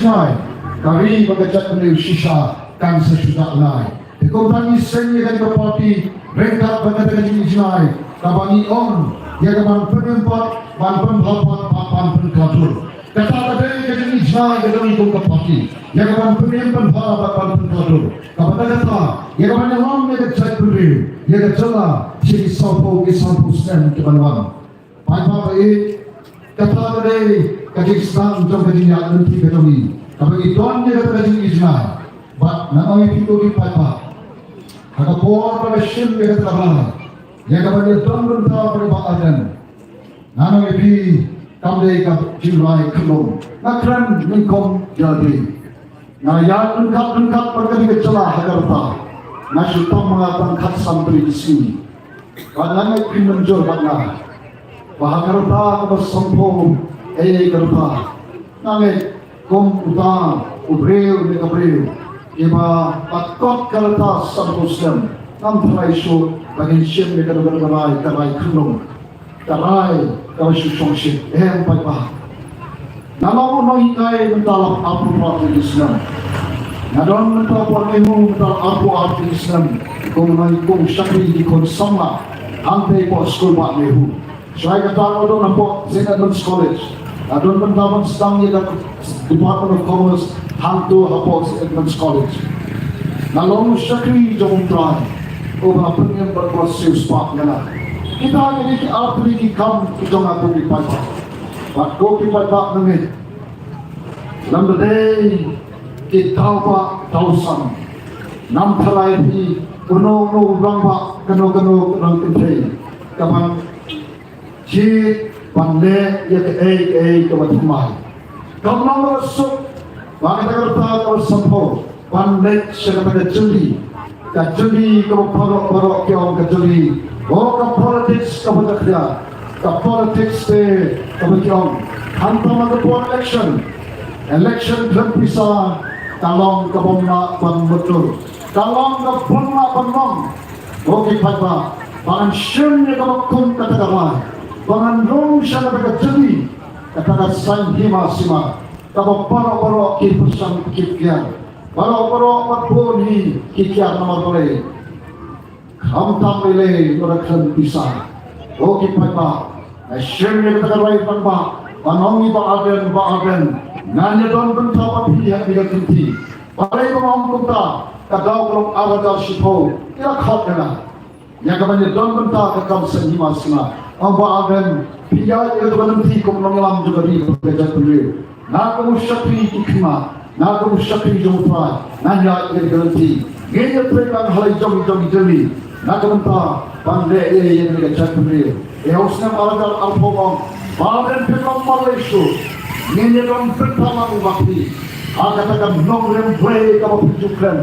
Sai, kami bekerja beliau sisa dan sesudah lain. Kekuatan Israel yang berparti, mereka bekerja dengan Israel. Kabani on, yang kaman penempat, man penhapat, man penkatur. Kata kata dengan Israel yang kami berparti, yang kaman penhapat, man penkatur. Kata kata, yang kaman yang orang yang bekerja beliau, yang kerja sini sampo sen kebanan. Pada ini kata kata kajistan jom kajian nanti kami. Tapi tuan dia kata kajian Israel. But nama itu di pada. Ada por pada sim dia kata apa? Yang kepada tuan benda pada badan. Nama itu kami kajian kelom. Nakran mengkom jadi. Nah yang lengkap perkara kecelah harta. Nasyutam mengatakan kat sampai di sini. Karena itu menjor pada. Bahagia bersampung, kereta, nanti kom utang, ubril, iba patot kereta sampusan, nampai show, bagi siapa mereka karai kelong, karai kau susungsi, payah. Nama orang ikai mentalap apa Islam, nadon mentalap ilmu mentalap apa Islam, kong syakri di konsama, antai pos sekolah lehu. Saya kata ada nampak St. Edmunds College. Ada pendapat sedang di Department of Commerce hantu apa St. Edmunds College. Nalong syakri jom try. Apa pengen berproses pak yana. Kita ini arti di kam jom aku di pada. Waktu di pada nanti. Lama day kita pak tausan. Nam thalai di kuno orang pak kano orang kentai. Kapan Cik pandai ya ke kebetulan. Kalau masuk, bagi kita kalau sampai pandai sekarang jeli kalau parok kau jeli. Oh ke politics kau berkerja, ke politics kau kau. Hantar mana election terpisah. Kalau kau nak betul, kalau kau nak benar, okey pada. Bahkan sini kau kum kata Pangandong siya na pagkatuli katakat sang hima-sima kapag paro-paro kipusang kipkyan paro-paro matpuni kikyan na marpalay kamtang nilay noraksan bisa o kipay ba na siyempre katakaray pang ba panongi ba agen nanya doon banta papilihan bigatinti paray pamang punta kadaw kalong aradal sipo ilakot ka na yang kamanya doon banta kakam sa hima-sima ang baagan piyay ito nanti kung nanglam juga di bekerja beliau. Nak musyakri ikma, nak musyakri jumpa, nanya ia ganti. Gaya mereka halai jom. Nak mentah pandai ia yang bekerja beliau. Harusnya maladar alphabong, baagan pekam Malaysia. Gaya dong pertama waktu. Katakan Nongrah kamu tunjukkan.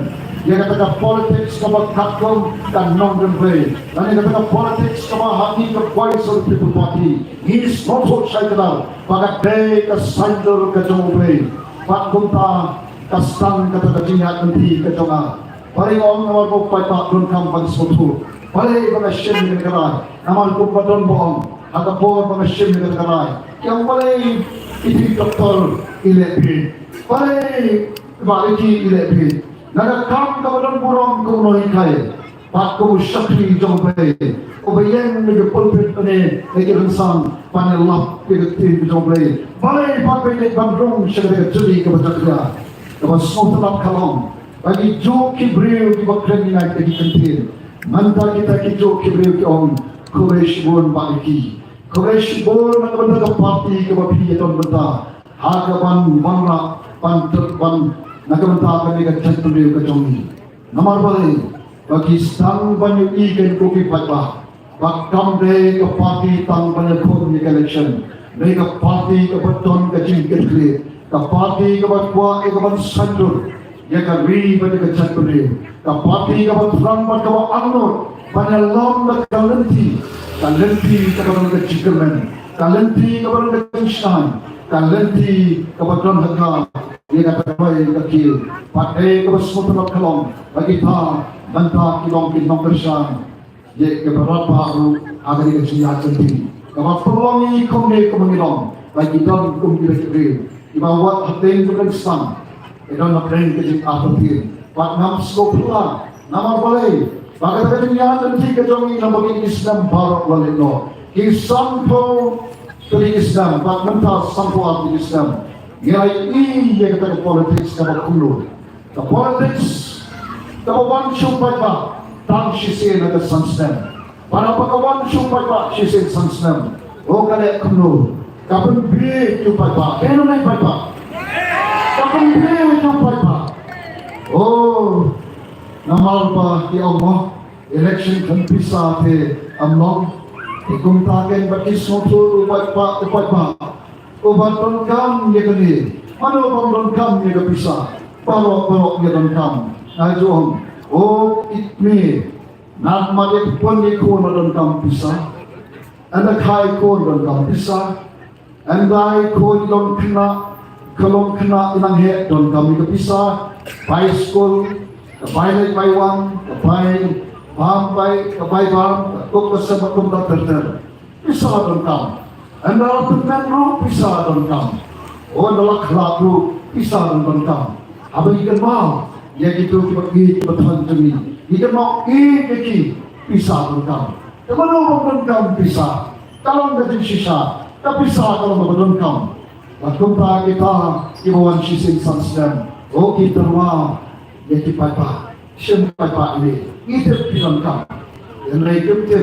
Dia katakan politics kamu katkom dan Nongrah. Dan dia katakan politics kamu hati kekuasaan People Party. Ini semua saya kenal. Pakai kesanjur kejauhan. Pak Gunta kastan kata Jingïalang nanti kejauhan. Paling orang awal kau pada dunkam pada suatu. Paling pengasih negara. Nama kau pada bohong. Agak bohong pengasih negara. Yang paling itu doktor ilepi. Paling maliki ilepi. Nada kam kawalan burung kuno ikai, pakku syakri jompai. Obayang negeri pulpit ini negeri insan panelap negeri jompai. Balai pakai negeri bandung syakri jadi kebetulan. Kepas semua kalong. Bagi joki beriu di bakran ini naik di kantin. Manta kita ki joki beriu ki on Quraish bon baliki. Quraish bon nak parti kebapi itu benda. Hagaban mana pan Nakamanta kami kacang beliau kacang. Nomor balik Pakistan banyak ikan kopi patah. Bakam deh ke parti tang banyak kon ni election. Deh ke parti ke beton ke jingkir ke parti ke batwa ke sandur. Ya ke ri banyak kacang beliau. Ke parti ke batran ke anur banyak lom ke lenti ke banyak jingkerman. Lenti ke banyak instan. Lenti ke batran harga. Dia kata baik kecil, pakai kebesutan kelong bagi ta, bantah kilong bersam. Dia keberat baru agar dia sihat sendiri. Kalau pelongi kau ni kau mengilong, bagi ta kau kira ibawat hating ke Islam. Ito na preng ke apatin. Pak nam skopula, namar balay. Bakit ka niya nanti ka jongi na maging Islam barok walino. Isampo ke Islam, pak mental sampo at Islam. Ngilay iya kata politics ka bakulo. The politics, the one shumpai ba, tang she say na the sunstem. Para pagkawan shumpai ba, she say sunstem. O kaya kulo, kapag biye shumpai ba, kaya na pai ba? Kapag biye shumpai ba? Oh, namal ba di Allah, election kan bisa te amlong, ikung tagen baki soto upat ba, ubat kam ye kani, ano bang kam ye kapisa, parok ye kam, najong, oh itme, nak malit pun ye ko na kam pisa, anda kai ko na kam pisa, anda ko don kena, kalong kena inang he don kam ye kapisa. By school, by by one, by by bam, kok kesama kumda terter. Bisa don kam. Anda pengen bisa don kam. Oh adalah kelaku bisa don kam. Apa ikan mau? Ya gitu pergi betul demi. Ikan mau iki bisa don kam. Kalau don kam bisa. Kalau nggak sisa, tak bisa kalau don kam. Waktu kita ibawan sisi sansdan. Oh kita mau jadi papa, siapa papa ini? Itu bilang kam. Yang lain kita,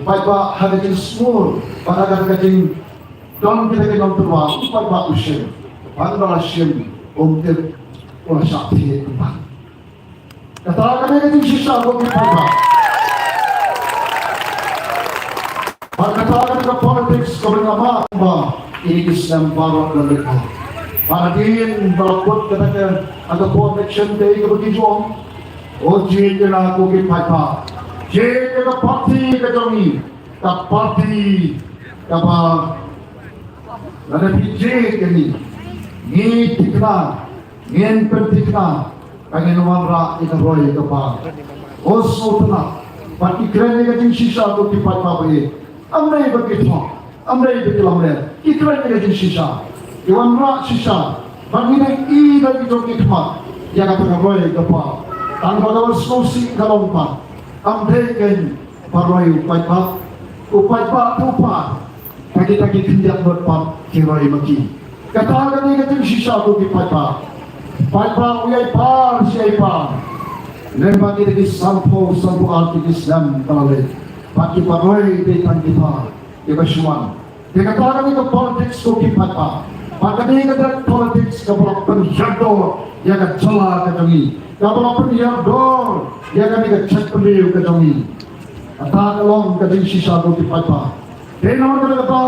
papa ada yang small, pada kata-kata dalam kita kita terwah, papa usia, pada dalam siam, kita orang sakti papa. Kata-kata kita sisa bagi papa. Kata-kata politics kau nama apa? Ini Islam baru berlebihan. Para din balakot kata ada protection day ke begitu om. Oh jin na aku ke papa. Jin ke parti ke jomi. Ka parti ka ba. Ada biji ke ni. Ni tikna. Ngen pentikna. Kangen Nongrah ika roy ke pa. Oh sotna. Parti keren ke jin sisa aku ke papa be. Amrai begitu. Amrai begitu amrai. Ikran ke jin sisa. Iwan rak sisa, bangina i dari joki kemat, yang kata roy kepa, tanpa dapat solusi kalau empat, amdekan paroy upai pak tupa, pagi kendak berpat kirai maki. Katakan ini kata sisa tu di pak, uyai par siai par, dan bagi lagi sampo arti Islam kalau bagi paroy di kita, di Basuan. Dikatakan itu politics tu di pak. Maka dia kata politics kapal penjador yang kecela kejangi, kapal penjador yang kami kecek beliau kejangi. Kata kalong kejangi sisa tu dipakai. Dia nak kata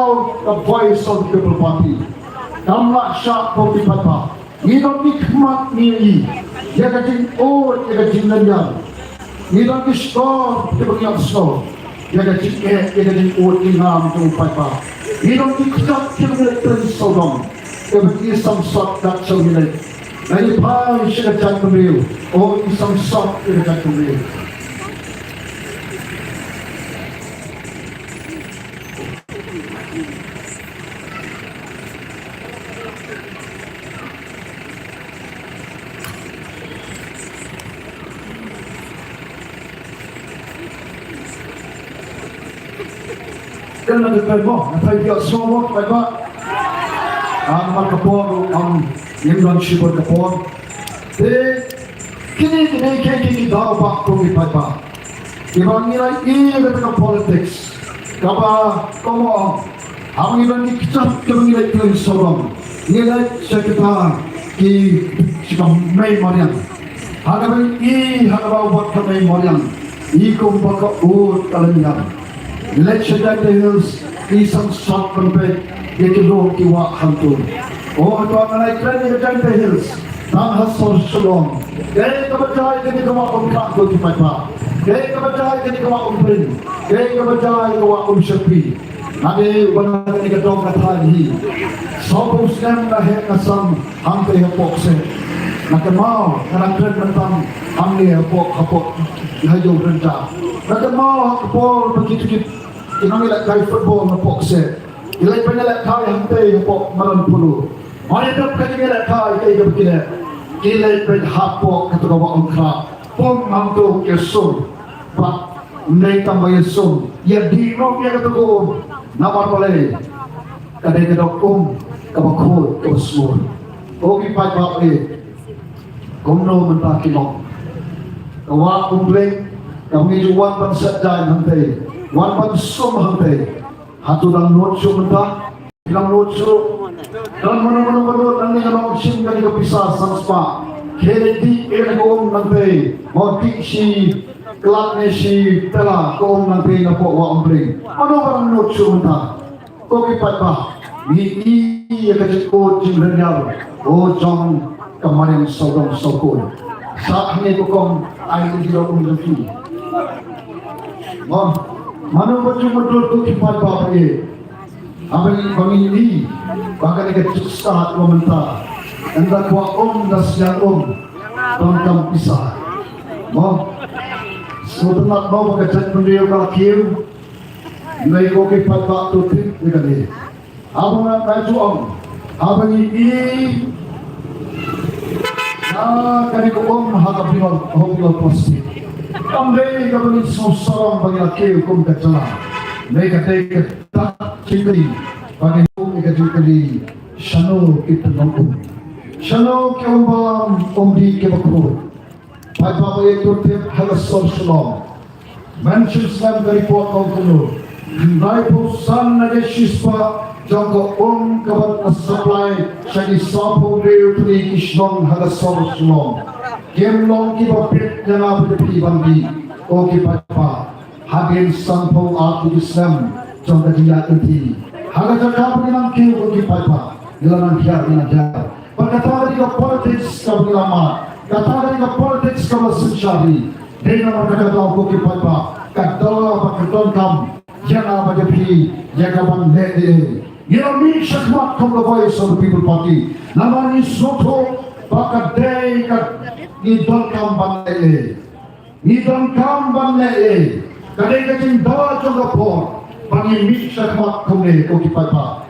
the voice of the people party. Kamla syak tu dipakai. Ini nikmat ni. Dia kejangi dia kejangi lengan. Ini store dia beriak store. Dia kejangi ingam tu dipakai. Ini nikmat dia beriak sodong. Kemudian isam sok tak cemilai. Dari pai sudah jatuh beliau. Oh isam sok sudah jatuh beliau. Dan ada perempuan, nanti dia semua perempuan. Ang magkapor, ang yung shipper kapor. Kini daw ba kung ipagpa. Ibang nilay ilang ng politics. Kaba, komo, ang ilang ikitap kang nilay kong sorong. Nilay siya kita siya may mariang. Hagabay hagabaw ba't ka may mariang. Ikong baka kalanyan. Nilay siya dahil hills, isang shot pagpay. Yaitu kiwa hantu. Oh, itu anak keren yang jangka hills. Nang hasor shalom. Gaya kepercayaan ini kawa umkak tu di Pak. Gaya kepercayaan ini kawa umprin. Gaya kepercayaan kawa umsyapi. Nabi benar ini kedong katahi. Sobong senang lahir kasam hampe hapok se. Nakemau karang keren mentang hamne hapok hajo renta. Nakemau hapok begitu inang ilak kai football hapok se. Ilai penyelak kau yang teh pok malam puluh. Mari kita kena kai kita kita pen hapok ketua Nongrah pom mantu kesum pak nei tambah kesum ya di no ya ketua namar boleh kadai kedok kabakut kesum ogi pai pak le komno mentah kinok kawa kumpleng kami juan ban sadai hantai wan ban sum hantai hatu dang not sum mentah dang not sum dan mana-mana nanti kalau sim kali kepisah sanspa kedi ergom nanti motik si kelak si telah kom nanti napok wa ombring mana orang not sumta kopi patah ni ya kecikut cimrenyal o jong kemarin sodong sokun saat ini bukom air di dalam rezeki mana betul-betul kopi patah ye Abang ini bahkan dekat start komentar anda kuat das yang tentang pisah mau sebenarnya mau bekerja beliau kakil naik kopi patah tu trik dekat dia abang nak baju abang ini kali harga bilang pasti kami kami seorang bagi kakil kum kecelah naik tak cingkali bagi mereka cingkali shano kita nongku shano kembang di kebakut pada apa itu tip halas shalom mention slam dari pot nongku nai pusan naga shispa jangka kawan supply jadi sapu dia tuli kisnong halas shalom kemlong kibapit jana berdepi bandi oke papa Hagin sampung aku Islam contoh dia nanti. Haga jaga pengilang kiu bagi papa, ilanan kiar inajar. Perkataan dia politis kau lama, kata dia politis kau sencari. Dengan mereka tahu bagi papa, kata perkataan kam, jangan berdepi, jangan berdepi. Ini syakmat kau the voice of the people party. Nama ni soto, bakat day kat idol kam bandele, idol kam bandele. Kadang kecil dah juga pun bagi misal mak kene koki papa.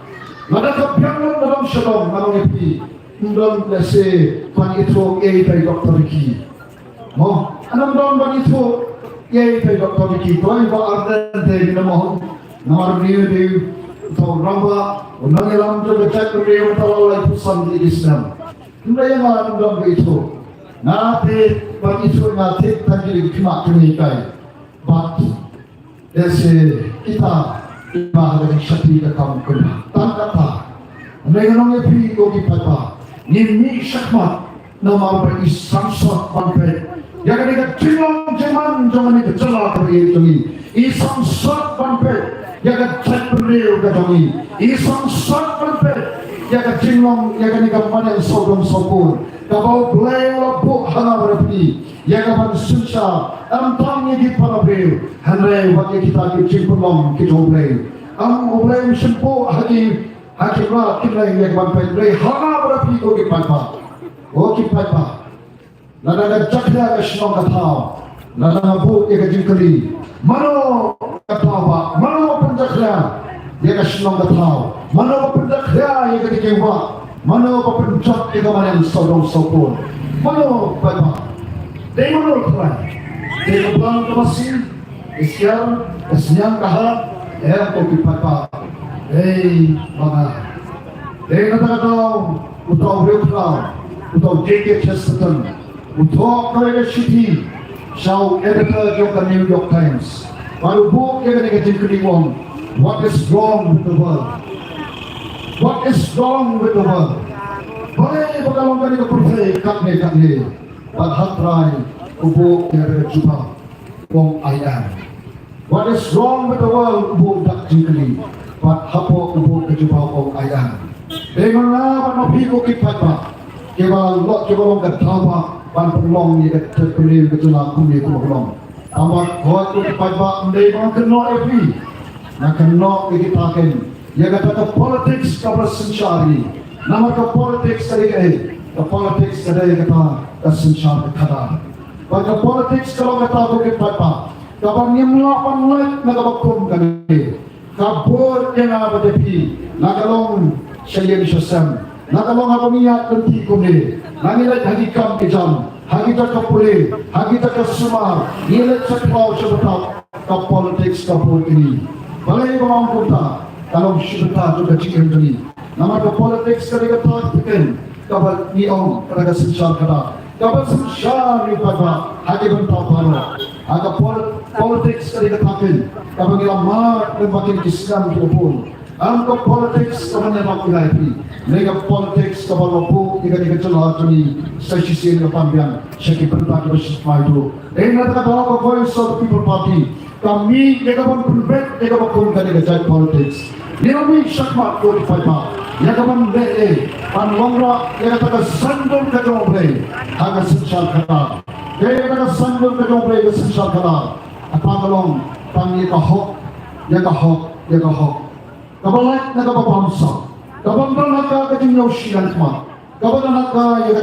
Nada kepiangan dalam shalom dalam epi dalam lese bagi itu dari doktor ki. Mo, anam dalam bagi itu dari doktor ki. Tuan ibu ardan dari nama nomor dia di tahu ramba, Nongrah juga cek dia tahu lagi pesan di Islam. Kita yang ada dalam itu. Nanti bagi itu nanti tadi cuma kini kai. But जैसे kita bahasa syakti kakam kena tangkata dengan epi koki papa ni syakmat nama berisam sot panpe yang ada cilong zaman itu celah beri isam sot panpe yang ada cek beri kami isam sot panpe yang ada cilong yang ada mana sodom sokun kabau beliau buk hana berpi yang akan susah antang ni para beliau henry bagi kita cimpulong kita beliau beliau sempo hati lah kita yang akan beliau hana berpi koki papa lada jakda kesnong katau lada buk yang jingkali mano katawa mano penjakda yang kesnong katau mano penjakda yang kekewa mano penjak yang mana sodong sokun mano papa Demon orang, demon kemasih, Islam kahar, kopi papa, mana, kata-kata, utau berukau, utau JK Chesterton, utau kerja city, show editor juga New York Times, baru buku yang negatif kedingong, what is wrong with the world? What is wrong with the world? Boleh berkalungkan itu percaya kakne. Padhatrai ubu yang berjumpa wong ayam. What is wrong with the world ubu dak jingkali. Padhapo ubu berjumpa wong ayam. Dengarlah panopi ko kipatpa. Kebal lot kebal katawa pan pelong ni terpilih kejelang kumi kumulong. Amat hot ko kipatpa ndai mga keno epi. Na keno ikitaken. Ya kata politics kabla sencari. Nama ka politics tadi the politics today kata kesensyar kata. Pada politics kalau kata bukit papa, kapan yang melawan lek nagabakum kami, kabur yang apa tapi nagalong syariah Islam, nakalong ako niya nanti ko ni, nangilat hagikam kejam, hagita kapuli, hagita kasuma, nilat sa klaw sa batap, ka politics ka po ini. Balay mga punta, kalong syuta to the chicken to ni. Nama ka politics ka rin katakitin, kabal niong karaga sensyal kada. Kabal sensyal ni pagba, hagibang tapano. Aga politics ka rin katakin, kabal ilamar ng makin kiskan kilapun. Ang ka politics ka man naman pinahiti. Nega politics ka ba po iga-iga chala ni sa sisi ng pambiyan siya kiperta ka siya maito. Eh natakabawa ka Voice of the People Party. Kami nega ban private nega ba kung kanina jay politics. Nilami syakmat ko ipaypa. Nega ban bete Nongrah nega taka sandol ka jombre haga sensyal kata. Nega taka sandol ka jombre haga sensyal kata. At pangalong pang yaga hok yaga hok. Kabalak na kababamsa, kabandang naka kajing yaushilan kma, kabandang naka yaga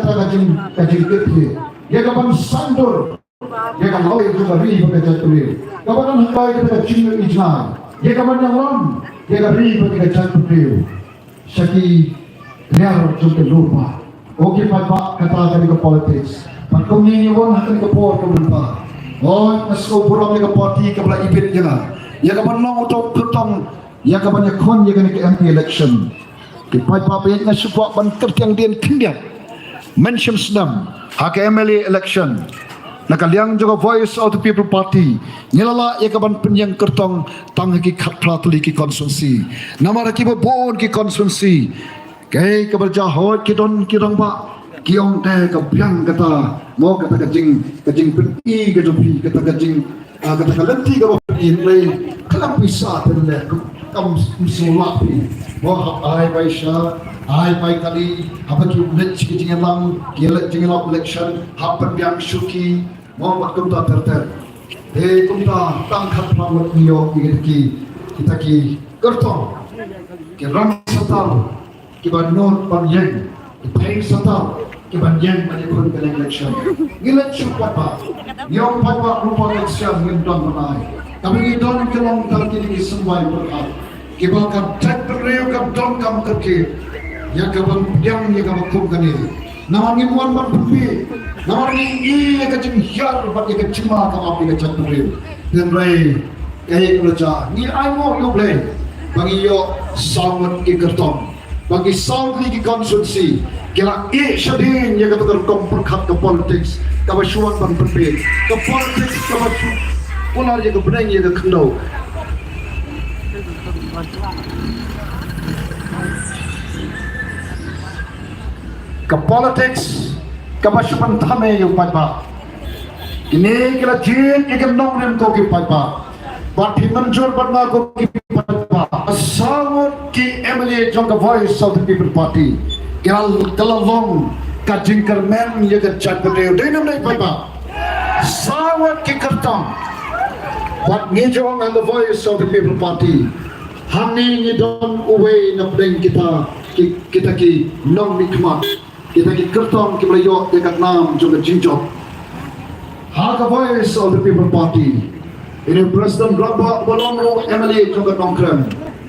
kajing kitli, yaga ban sandor, yaga laway juga riba kajatuli, kabandang naka yaga kajing ijnay, yaga ban yang lam, yaga riba kajatuli, syaki liar juga lupa, oke pagba kata kami ke politics, pagkong niniwan akan ke por kemudian, oh nasko burang ke parti kabla ibit jalan, yaga ban long untuk ketong yang kebanyakan kon yang ke MP election kipai papai na support ban kertiang dian kindian mention sedam hak MLA election nakaliang juga Voice of the People Party nilala yang keban penyang kertong tang ki khatratuli ki konsumsi nama ki bon ki konsumsi kai keberjahot ki don ki dong ba kiong te ka biang kata mo kata kajing peni ke jopi kata kajing kata kalenti ka ba in lay kalam bisa tenle kam sulapi mo ai bai sha ai bai kali apa ki net Jingïalang Jingïalang election happen biang syuki mo makum ta terter kumta tang khat pamot niyo kita ki kertong ki ram satal ki banon panjeng ki pain satal ki banjeng panjekon ke election gilet syukat pa niyo pa rupa election ngindon manai kami ngidon kelong dal kini semua berkat kita akan terperiuk kam don kam kerja yang kawan yang kawan kumkan ini namanya muan ban bumi namanya ini kecil hiar bagi kecil mah kam api kecil terperiuk dan ray kayak kerja ni ayo yo play bagi yo sangat ikerton bagi sangat ikonsumsi kira syadin yang kata komperkat ke politics kabasuan ban bumi ke politics kabasu punar yang kebenang yang kendau ke politics kabasupan tame yung pagba ini kila jin ikan nongrim ko ki pagba bati manjur barna ko ki pagba sangat ki MLA jong ke Voice of the People Party kila dalalong ka jingkermen yang ke chatpedeo dinam nai pagba sangat ki kertong but ngijong and the Voice of the People Party hani ngidon uwe na pdeng kita ki nong nikmat kita ki kertong ki belayo dekat nam juga jinjok hak Voice of the People Party ini Presiden Rabak Balongo MLA juga Nongrah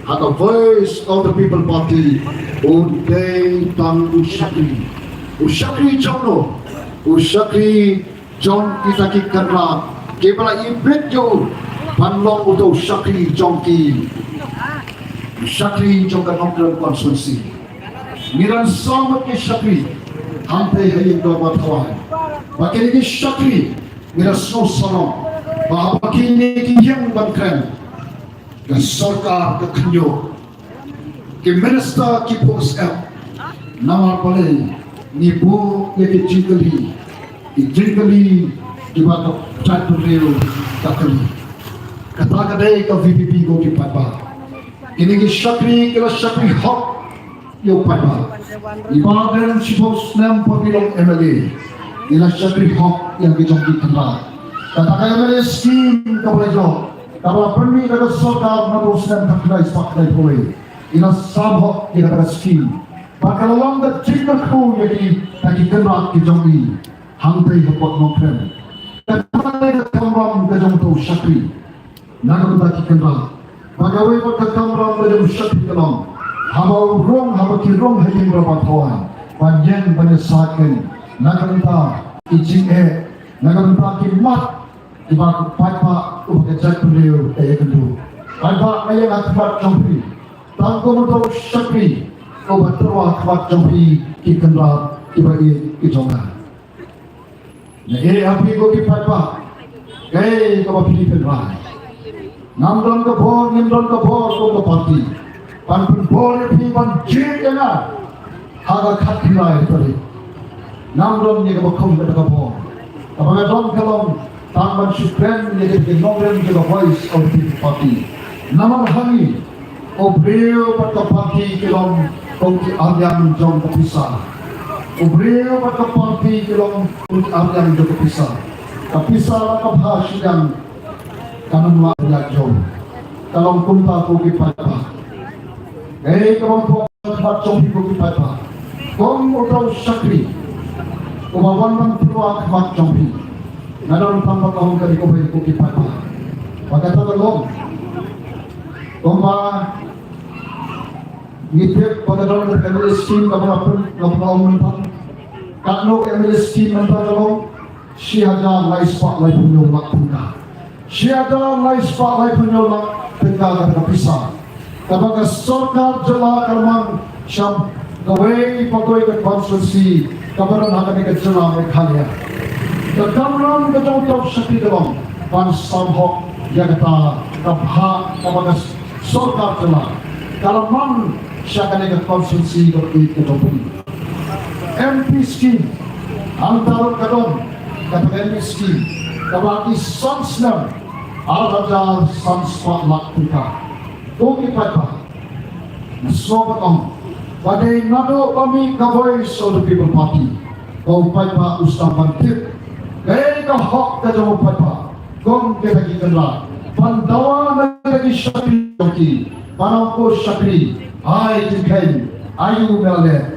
hak Voice of the People Party untai tang usyakri jono usyakri jon kita ki kerra ki bela ibet jo panlong untuk usyakri jongki syakri juga Nongrah konsumsi miran somat ke syakri hantai hayim do matawai bakini ke syakri miran so salong bakini ke yang bangkran ke sarkar ke kenyo ke minister ki post el nama pale ni bu ye ke jinggali di bawah satu rel takli kata kadai ke VPP go ki papa ini ke syakri hok yo papa ibadan sipos nam pemilih MLA ila syakri hok yang dijongki tempat kata MLA scheme kabelajo kabela permi daga sarkar naruskan takdai pakai boleh ila sabhok yang ada scheme pakalang da jingka ko yaki taki kenrak dijongki hantai hapot Nongrah kata kamram kajong to syakri naga taki kenrak pagawai pada kamram kajong syakri kalong Habau rong habaki rong hajing berpatuan. Panjang penyesakan nagamta ijinge nagamta kimat ibak paipa ubekajat beliau kendu. Paipa ayat akibat jompi. Tangko untuk syakri obat terwah akibat jompi kikendra ibai kijongan. Nah api ko paipa kay ko Pilipin rai. Namron ka bor nimron ka bor ko parti. Panpun bor pi pan jit yana. Haga khatilai tadi. Namron ni ka khom ka bor. Kapag don kalong tangban sukren ni ka Nongrah ni ka voice of the party. Namang hangi obreo pat ka parti kilong kung aryang jong kapisa. Obreo pat ka parti kilong kung aryang jong kapisa. Kapisa lang kabhasigan kanunwa ya jong. Kalong punta ko kipapa. Eh kalong po jong ko kipapa. Kung utaw sakri umawan ng tuwa kamat jong. Nadon tambak kahong kari ko ko kipapa. Pagkatagalong kung ba ngipip pagkatagalong ng ML scheme kapag kakno ML scheme ng tagalong siya lai spotlight punyo lakpunga. Siya lai spotlight punyo lakpunga kapisa. Kapag sorkar jala kalmang siyang gaway pagoy ng constituency kapag nakakani ka jala may kalya. Kagamram katong top sakti dalong pansamhok yagata kapha kapag sorkar jala kalmang siya kanina constituency kapag katong MP scheme ang tarot katong kapag MP scheme kapag isons na al-Rajal Sanspot Laktika kung ipata nasobat ang paday nado kami ka-voice of the people party kung ipata ustapan tip kaya ka-hok ka dyan ipata kung kinagitan lang pandawa na naging syakri parang ko syakri ay tingkain ayu mele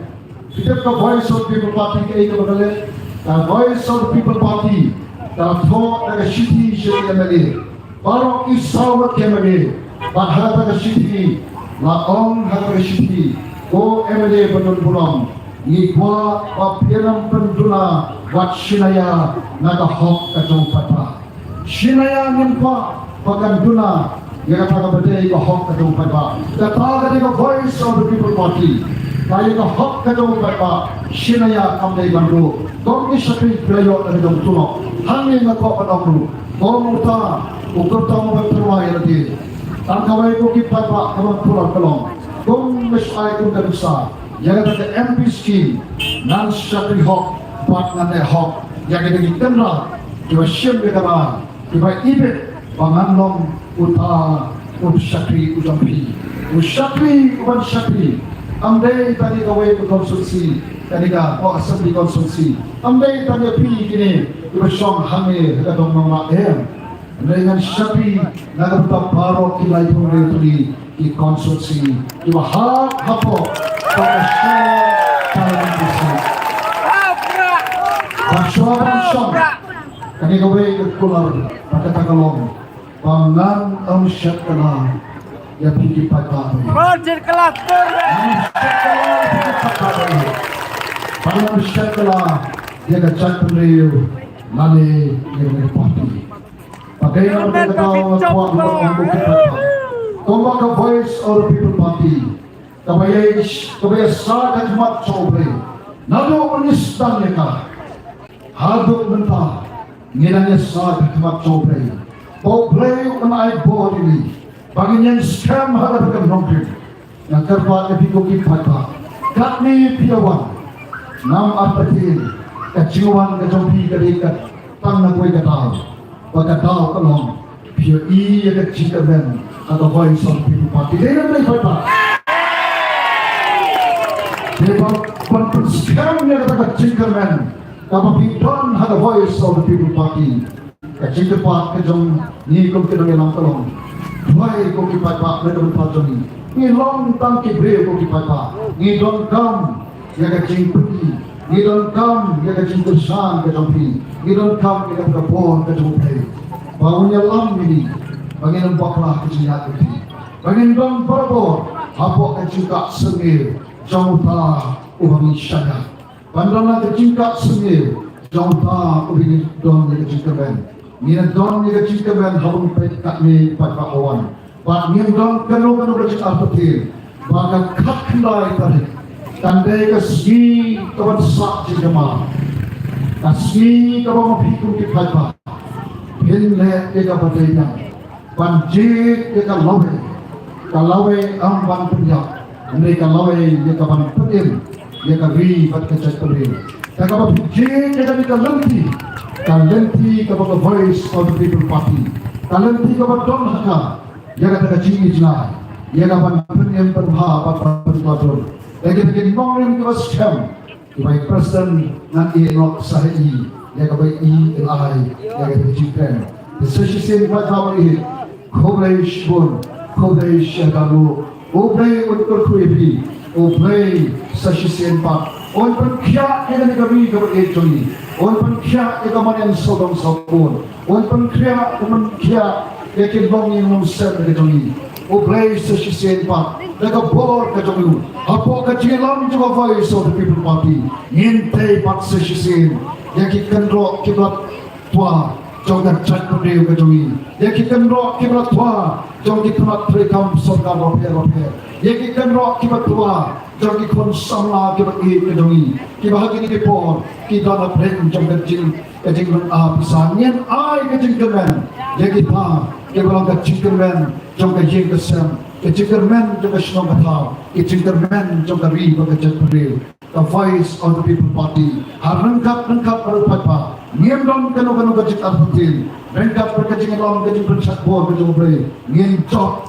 Kita ka voice of people party kay ka magalit. Ka voice of people party. Ka thought na shiti shiti MLA. Parang isawat kay MLA. Paghata ka shiti. Laong hata ka shiti. Ko MLA panunpulang. Igwa papirang penduna wat sinaya nagahok ka jong pata. Sinaya nimpa paganduna yang kata berdaya hok ka jong pata. Kata ka voice of the people party. Kaya ka hok ka daw ba sinaya kamday bandu kung isakri playo na daw tulok hangin na ko panong kung uta ukot mo ba tuway lagi ang kaway ko kipapa kamang tulak kalong kung mesay kung kadusa yang ada MP scheme nan sakri hok pat na ne hok yang ada di temra diwa siyem ka ba diwa ibit panganlong uta usakri udampi usakri uban sakri Amday tadi kaway ko konsulsi kanina o assembly konsulsi. Amday tadi pi kini ibasyong hangi kadong mga amday ngan sapi nagabta paro kilay po rin i konsulsi. Ibahag hapo pagkasya kalabisi. Pasyong kanina kaway kular pagkatagalong pangan ang siyat ka na ya pinky pata. Roger kelas Paling sekolah dia kacang beliau lali yang parti. Bagaimana kita tahu kuat orang kita? Kau ke voice of the people party. Kau sah kemat cobre. Nado menistan mereka. Haduk mentah. Ngilangnya sah kemat cobre. Kau beliau menai bodi. Bagian scam harap dengan Nongrah yang terbuat lebih koki pada kami piawan nam arpatin kecinguan kejompi kerikat tang nakoi katau bakatau kalong pio I yang kecikamen atau voice of people party dia nak pada dia pun scam yang kata kecikamen kapag pidon ada voice of the people party kecikapan kejom ni kong kedong kalong Why ko kipapa na daw pajoni? Ni long tang kibre ko kipapa. Ni don't come ya ka cingpudi. Ni don't come ya ka cingkusan ka jampi. Ni don't come ya ka kapon ka jampi. Bangunya lam ini. Bangin baklah kecilak ini. Bangin dong barbo. Apa kecingkak sengil jauh ta ubami syada. Pandana kecingkak sengil jauh ta ubini don ni kecingkaban. Mina don ni kecingkaban habung pet kat ni pada awan. Pak mina don kanu bercik arpetil. Maka kat kendai tarik. Tandai kasih kawan sak jemaah. Kasih kawan mapikun di pada. Hinle eka badainya. Panjit eka lawe. Kalawe ang ban penyak, ini kalawe dia kapan pedim, dia kari pada kecak pedim. Dia kapan pijit, dia kari kalenti kapan voice of the people party, kalenti kapan don haka, dia kata kecing ijna, dia kapan pedim perha pada pertuatur. Dia kata nongrim kapan scam, ibai presiden nanti nok sahi, dia kapan ilai, dia kata kecingkan. Sesuatu yang pada ini, kolej pun. Kolej syadalu, oblay untuk kuibi, oblay sasisian pak, on penkiat yang negeri keberejoni, on penkiat yang kemarin sodong sopun, on penkiat yang kembang yang mengusir kejoni, oblay sasisian pak, dekat bor kejoni, apa kejilan juga voice of the people party, ngintai pak sasisian, yang kita kendrok kita tua. Jangan cakap dia kejui. Yang kita rock kita tua, jangan kita nak terekam sorga roper. Yang kita rock kita tua, jangan kita konsamla kita kejui. Kita hari ini pun kita nak beri jangan kejing pisah. Yang ay kejing kemen, yang kita bilang kejing kemen, jangan kejing kesem. Kejing kemen jangan senang kata. Kejing kemen jangan riba kejing beri. The voice of the people party. Harengkap berupaya. Ngiem dong kanu kecik arpetil, rengkap berkecing dalam kecing bersak bor kecing beri, ngiem jok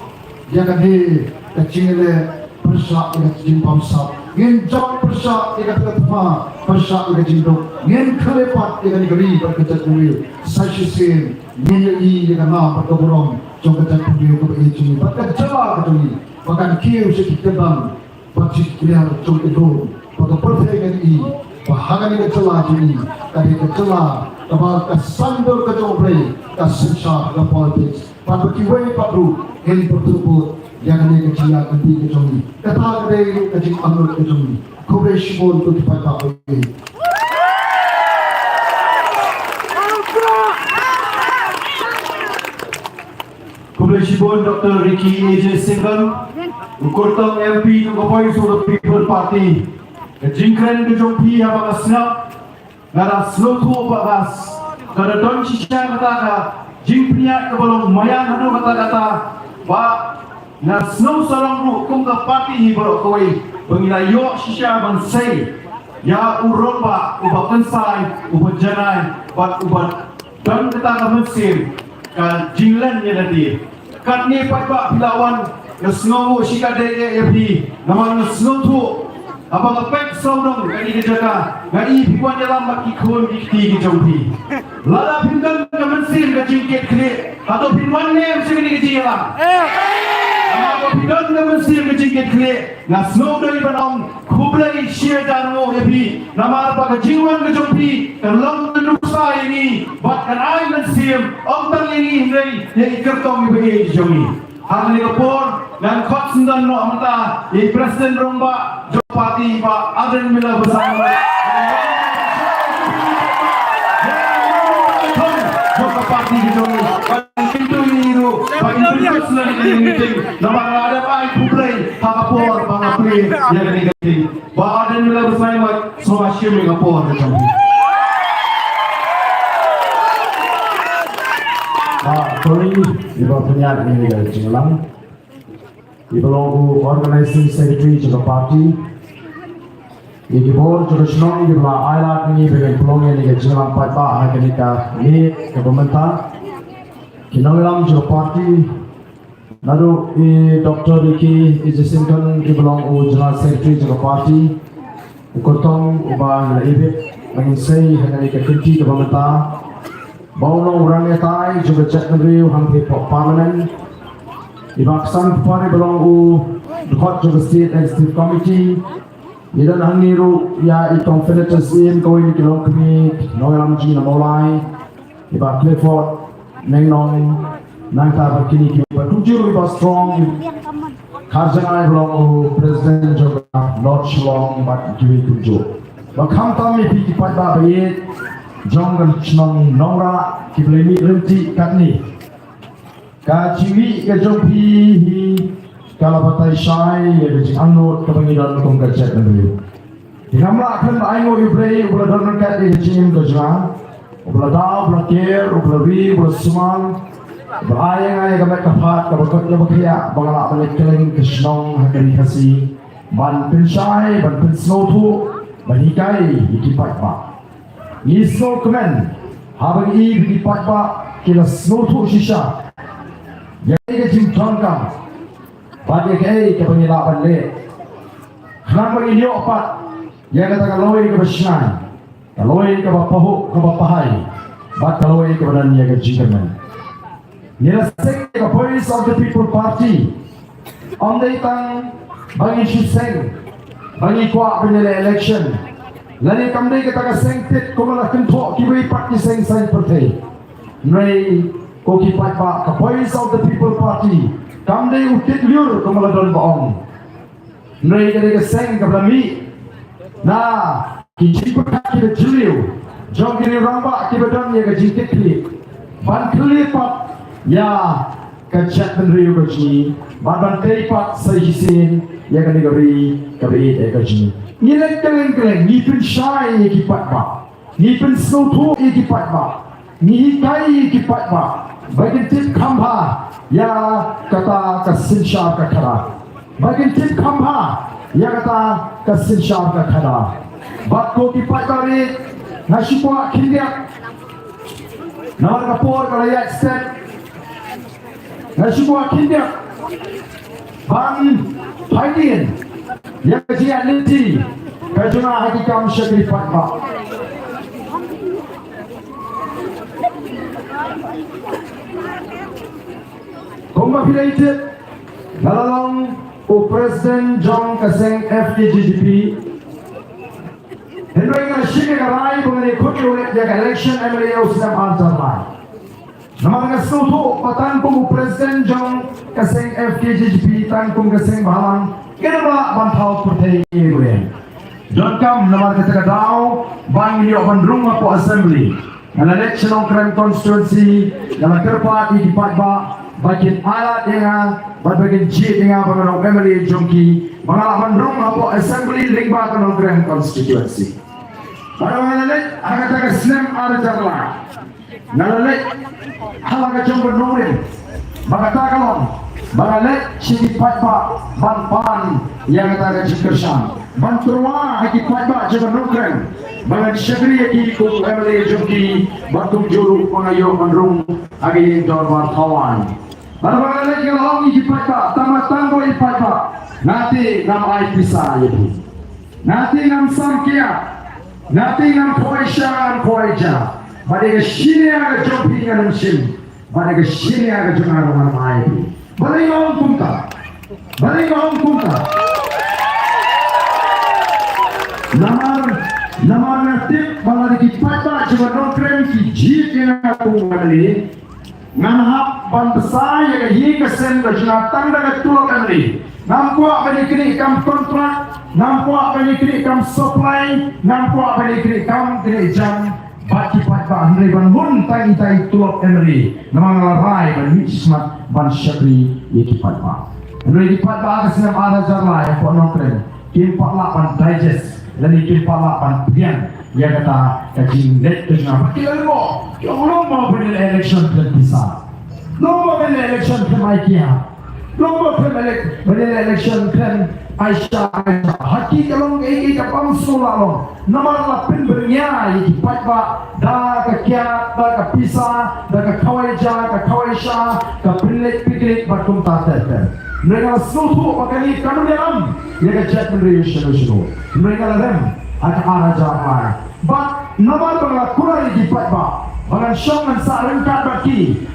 jangan di kecing le bersak kecing pamsap, ngiem jok bersak ketema bersak kecing dok, ngiem kelepat dengan geri berkecik beri, sasisin ngiem dengan nama berkeborong, jom kecik beri kecing, bahkan celah kecing, bahkan kiu sedikit bang, bacik biar jom itu, bahkan pertanyaan ini. Bahagian ini celah ini, dari celah, kepada kesandur kecoblay, kesensa ke politik, pada kiwai padu, ini bertubuh, yang ini kecil nanti kecil, kata dari kecil anut kecil, kubris pun tu dipakai oleh. Kubris pun Dr. Ricky AJ Singham, Ukurtang MP to voice of the People Party. Jingkren kejompi yang bagasnya, nara slotu bagas, kada don cisha kata ka, jingpria kebalong mayan hadu kata, ba na snow sarang ru kung ka party hibro koi, pengila yo cisha bansay, ya urong ba ubah kensai, ubah janai, bat ubah don kata ka musim, ka jinglen ya nanti, kat ni patba pilawan, na snow shikade ya bi, nama na snow tu. Abang apek saudong kali kejaga, kali piwan dalam maki kon dikti kejauhi. Lala pindan kemensin kejingket klik, atau piwan nem segini Jingïalang. Atau pindan kemensin kejingket klik, na snow dari banong kublai share dano ebi, nama apa kejingwan kejauhi, terlang nusa ini, buat kan ay mensim, ontang ini hindai, yang ikertong ibagai kejauhi. Hari ini kapor dan kot sendan no amta, i presiden romba jo parti ba aden mila bersama. Jo parti gitu, pintu ini ru, pintu sendan ini ting, nama ada ay kublai, kapor bangapri yang negatif. Ba aden mila bersama, semua syemi kapor gitu. Sorry, ibu punya ini dari Jingïalang. Ibu lagu organizing secretary juga parti. Ibu board juga senang ibu lah ayat ini bagi pelongnya ini Jingïalang Paipa anak kita ini ke pemerintah. Nongrah juga parti. Lalu Dr. Ricky Singham ibu lagu general secretary juga parti. Ukotong ubah ibu mengisai hanya kita kunci ke pemerintah. Bawang orang etai juga cek negeri hampir parlimen. Ibaksan kepari belong dukot juga state executive committee. Idan hangiru ya confidence in kau ini kilong kami Nongrah Jina mulai. Ibak Clifford nengnong nangta berkini kita tujuh ibak strong Karjanai belong President Joka Lord Shlong Bat Jui Kunjo. Bakam kami pergi pada bayit Jonggan Chnong Nongrah Kiblemi Renti Katni. Kaciwi kejompi hi kalabatai syai ya kecing anut kepengidan kongkacet nanti. Dinamlah akan aingo ibrei ubla donan kat di kecing kejang, ubla dau, ubla ker, ubla ri, ubla sumang, ubla ayang ayang kabat kapat kabakot lebakaya bangalak balik keleng kesnong hakari kasi ban pensyai ban pensnotu ban hikai ikipat ba. Ni snow kemen habang ikipat ba kila snotu shisha. Jadi kecing tongkang, bagi kei kepengilapan le. Kenapa ini opat? Yang kata kaloi ke bersnai, kaloi ke bapahu ke bapahai, bat kaloi ke badan yang kecing kemen. Nirasek ke Voice of the People Party, ondai tang bagi suseng, bagi kuat penilai election. Lalu kami kita kesengtit kumalah kentok kiwi parti seng seng partai. Nai koki pak ke Voice of the People Party kami utit liur kumalah don baong. Nai kita keseng ke belami. Nah, kita kita juliu. Jom kini rambak kita don ya kejikit klip. Ban klip ya kecet penriu keji. Ban teipat sehisin ya kini keberi keji. Ni keleng ni pun syai kipat ba. Ni pun snow kipat ba. Ni kai kipat ba. Bagian tip kambha ya kata kasin syar ka khara. Bagian tip kambha ya kata kasin syar ka khara. Bat ko kipat bari nasipwa kindiak. Nawar kapor kalaya step. Nasipwa kindiak. Bang Haidin ya kajian nanti kajuna hakikam syakri fatwa. Congratulated dalam Presiden John Kaseng FKGDP. Henry Nashik Garai mengenai kutu yang election MLA Usam Antarmai. Nama dengan seluruh patan Presiden John Kaseng FKGDP tan Kaseng Balang kenapa bantau partai ini? John Kam nama kita kedau bang ini open room apa assembly. Dalam election Nongrah constituency dalam terpat di Patba. Bagian alat dengan bagian G dengan pengelola family jongki pengalaman rumah apa assembly lingba ke Nongrah constituency. Pada mengalir agak agak Islam ada jalan. Mengalir hal agak jauh Nongrah. Bagata kalon mengalir sini Patba ban yang agak jikersam. Bantuan haki Patba jaga Nongrah. Bagan syagri haki ku family jongki batum juru pengayo menrung agi dor wartawan. Baru-baru lagi kalau ini dipakai, tamat tanggo dipakai. Nanti nama air pisah itu. Nanti nama samkia, nanti nama koisha. Pada kesini agak jompi dengan musim. Pada kesini agak jangan dengan air. Balik orang punta. Nama natif bala dipakai cuma Nongrah kijit yang aku beli. Nganhap ban besar yang hi kesen berjenatang dengan tulok kami. Nampak benikri kam kontrak, nampak benikri kam supply, nampak benikri kam jam baki patba Henry ban hun tai tulok kami. Namang larai ban hikmat ban syakri yeki patba. Henry di patba kesenam ada jarlai po Nongrah. Kim patla ban digest, lani kim patla ban pian. Ya kata kajing net dengan kita lo, yang mau beli election plan bisa, lo mau beli election plan IKEA, lo mau beli election plan Aisyah. Haki kalau ini kapal sulalo, nama lapin bernya ini patba, dah kekiat, dah kepisah, dah kekawaja, kepilik batum tater. Mereka seluruh pakai kanu dalam, ya kecet menerima solusi. Mereka lem. Ada arah jalan. But nama bangla kurang di patba. Bangan syong dan sarengkat baki.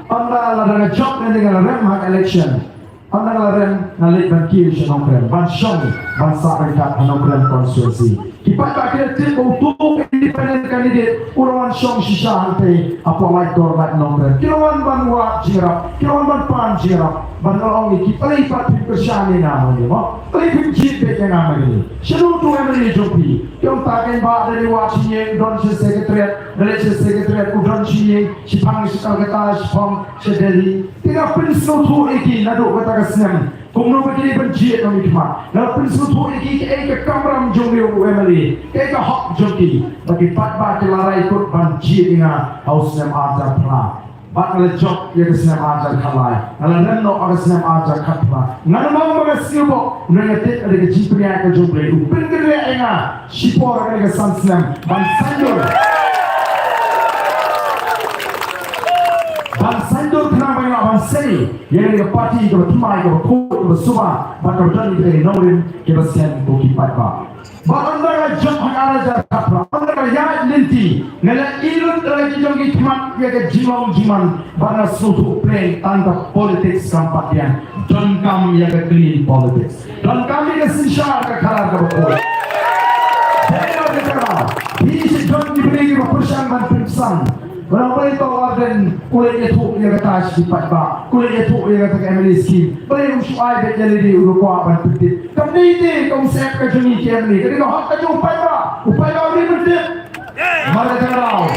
Anda ladang job dengan rem hak election. Anda ladang nalit baki Nongrah. Ban syong bangsa mereka Nongrah constituency. Kipat tak kira tim untuk independent candidate Urawan Syong Shisha Hante apa mai dormat Nongrah. Kirawan banwa jirap, kirawan ban pan jirap. Bangalong ni kita lipat persyani nama ni, lipat jipe yang nama ni. Seluruh tu emri jopi. Yang takkan bah dari wajib don secretariat, dari secretariat udon sini, sipang sekal kata sipang sedeli. Tiga prinsip tu iki nado kata kesenam. Kumno begini benci kami cuma. Lalu prinsip tu iki ke kamram jombi emri, ke hak joki. Bagi pat kelarai ikut benci dengan hausnya ajar pernah. Bakal job yang kesenam ajar kalai, kalau reno akan kesenam ajar katla. Ngana mau mengasihbo, mengetik ada kejipriya ke job itu. Pengerja enga, sipor ada kesan senam, Bansandur kenapa yang avansai? Yang ada parti, kalau timai, kalau kod, kalau semua, bakal jadi dari Nongrah kita sen bukit patba. Bandara job hangara jakapra, bandara ya linti, nela ilun lagi jongi timat ya ke jiman, bandara suatu play tanda politics kampanye, dan kami ya ke clean politics, dan kami ke sinsar ke karar ke bukit. Saya berkata, ini sejauh diberi keputusan dan periksan. Berapa itu orang kulit itu yang kata sifat bah, kulit itu yang kata emily skin. Boleh usuai berjadi di Eropa dan penting. Kami ini konsep kejuni kami. Jadi kau hak kejun upaya ini penting. Mari terau.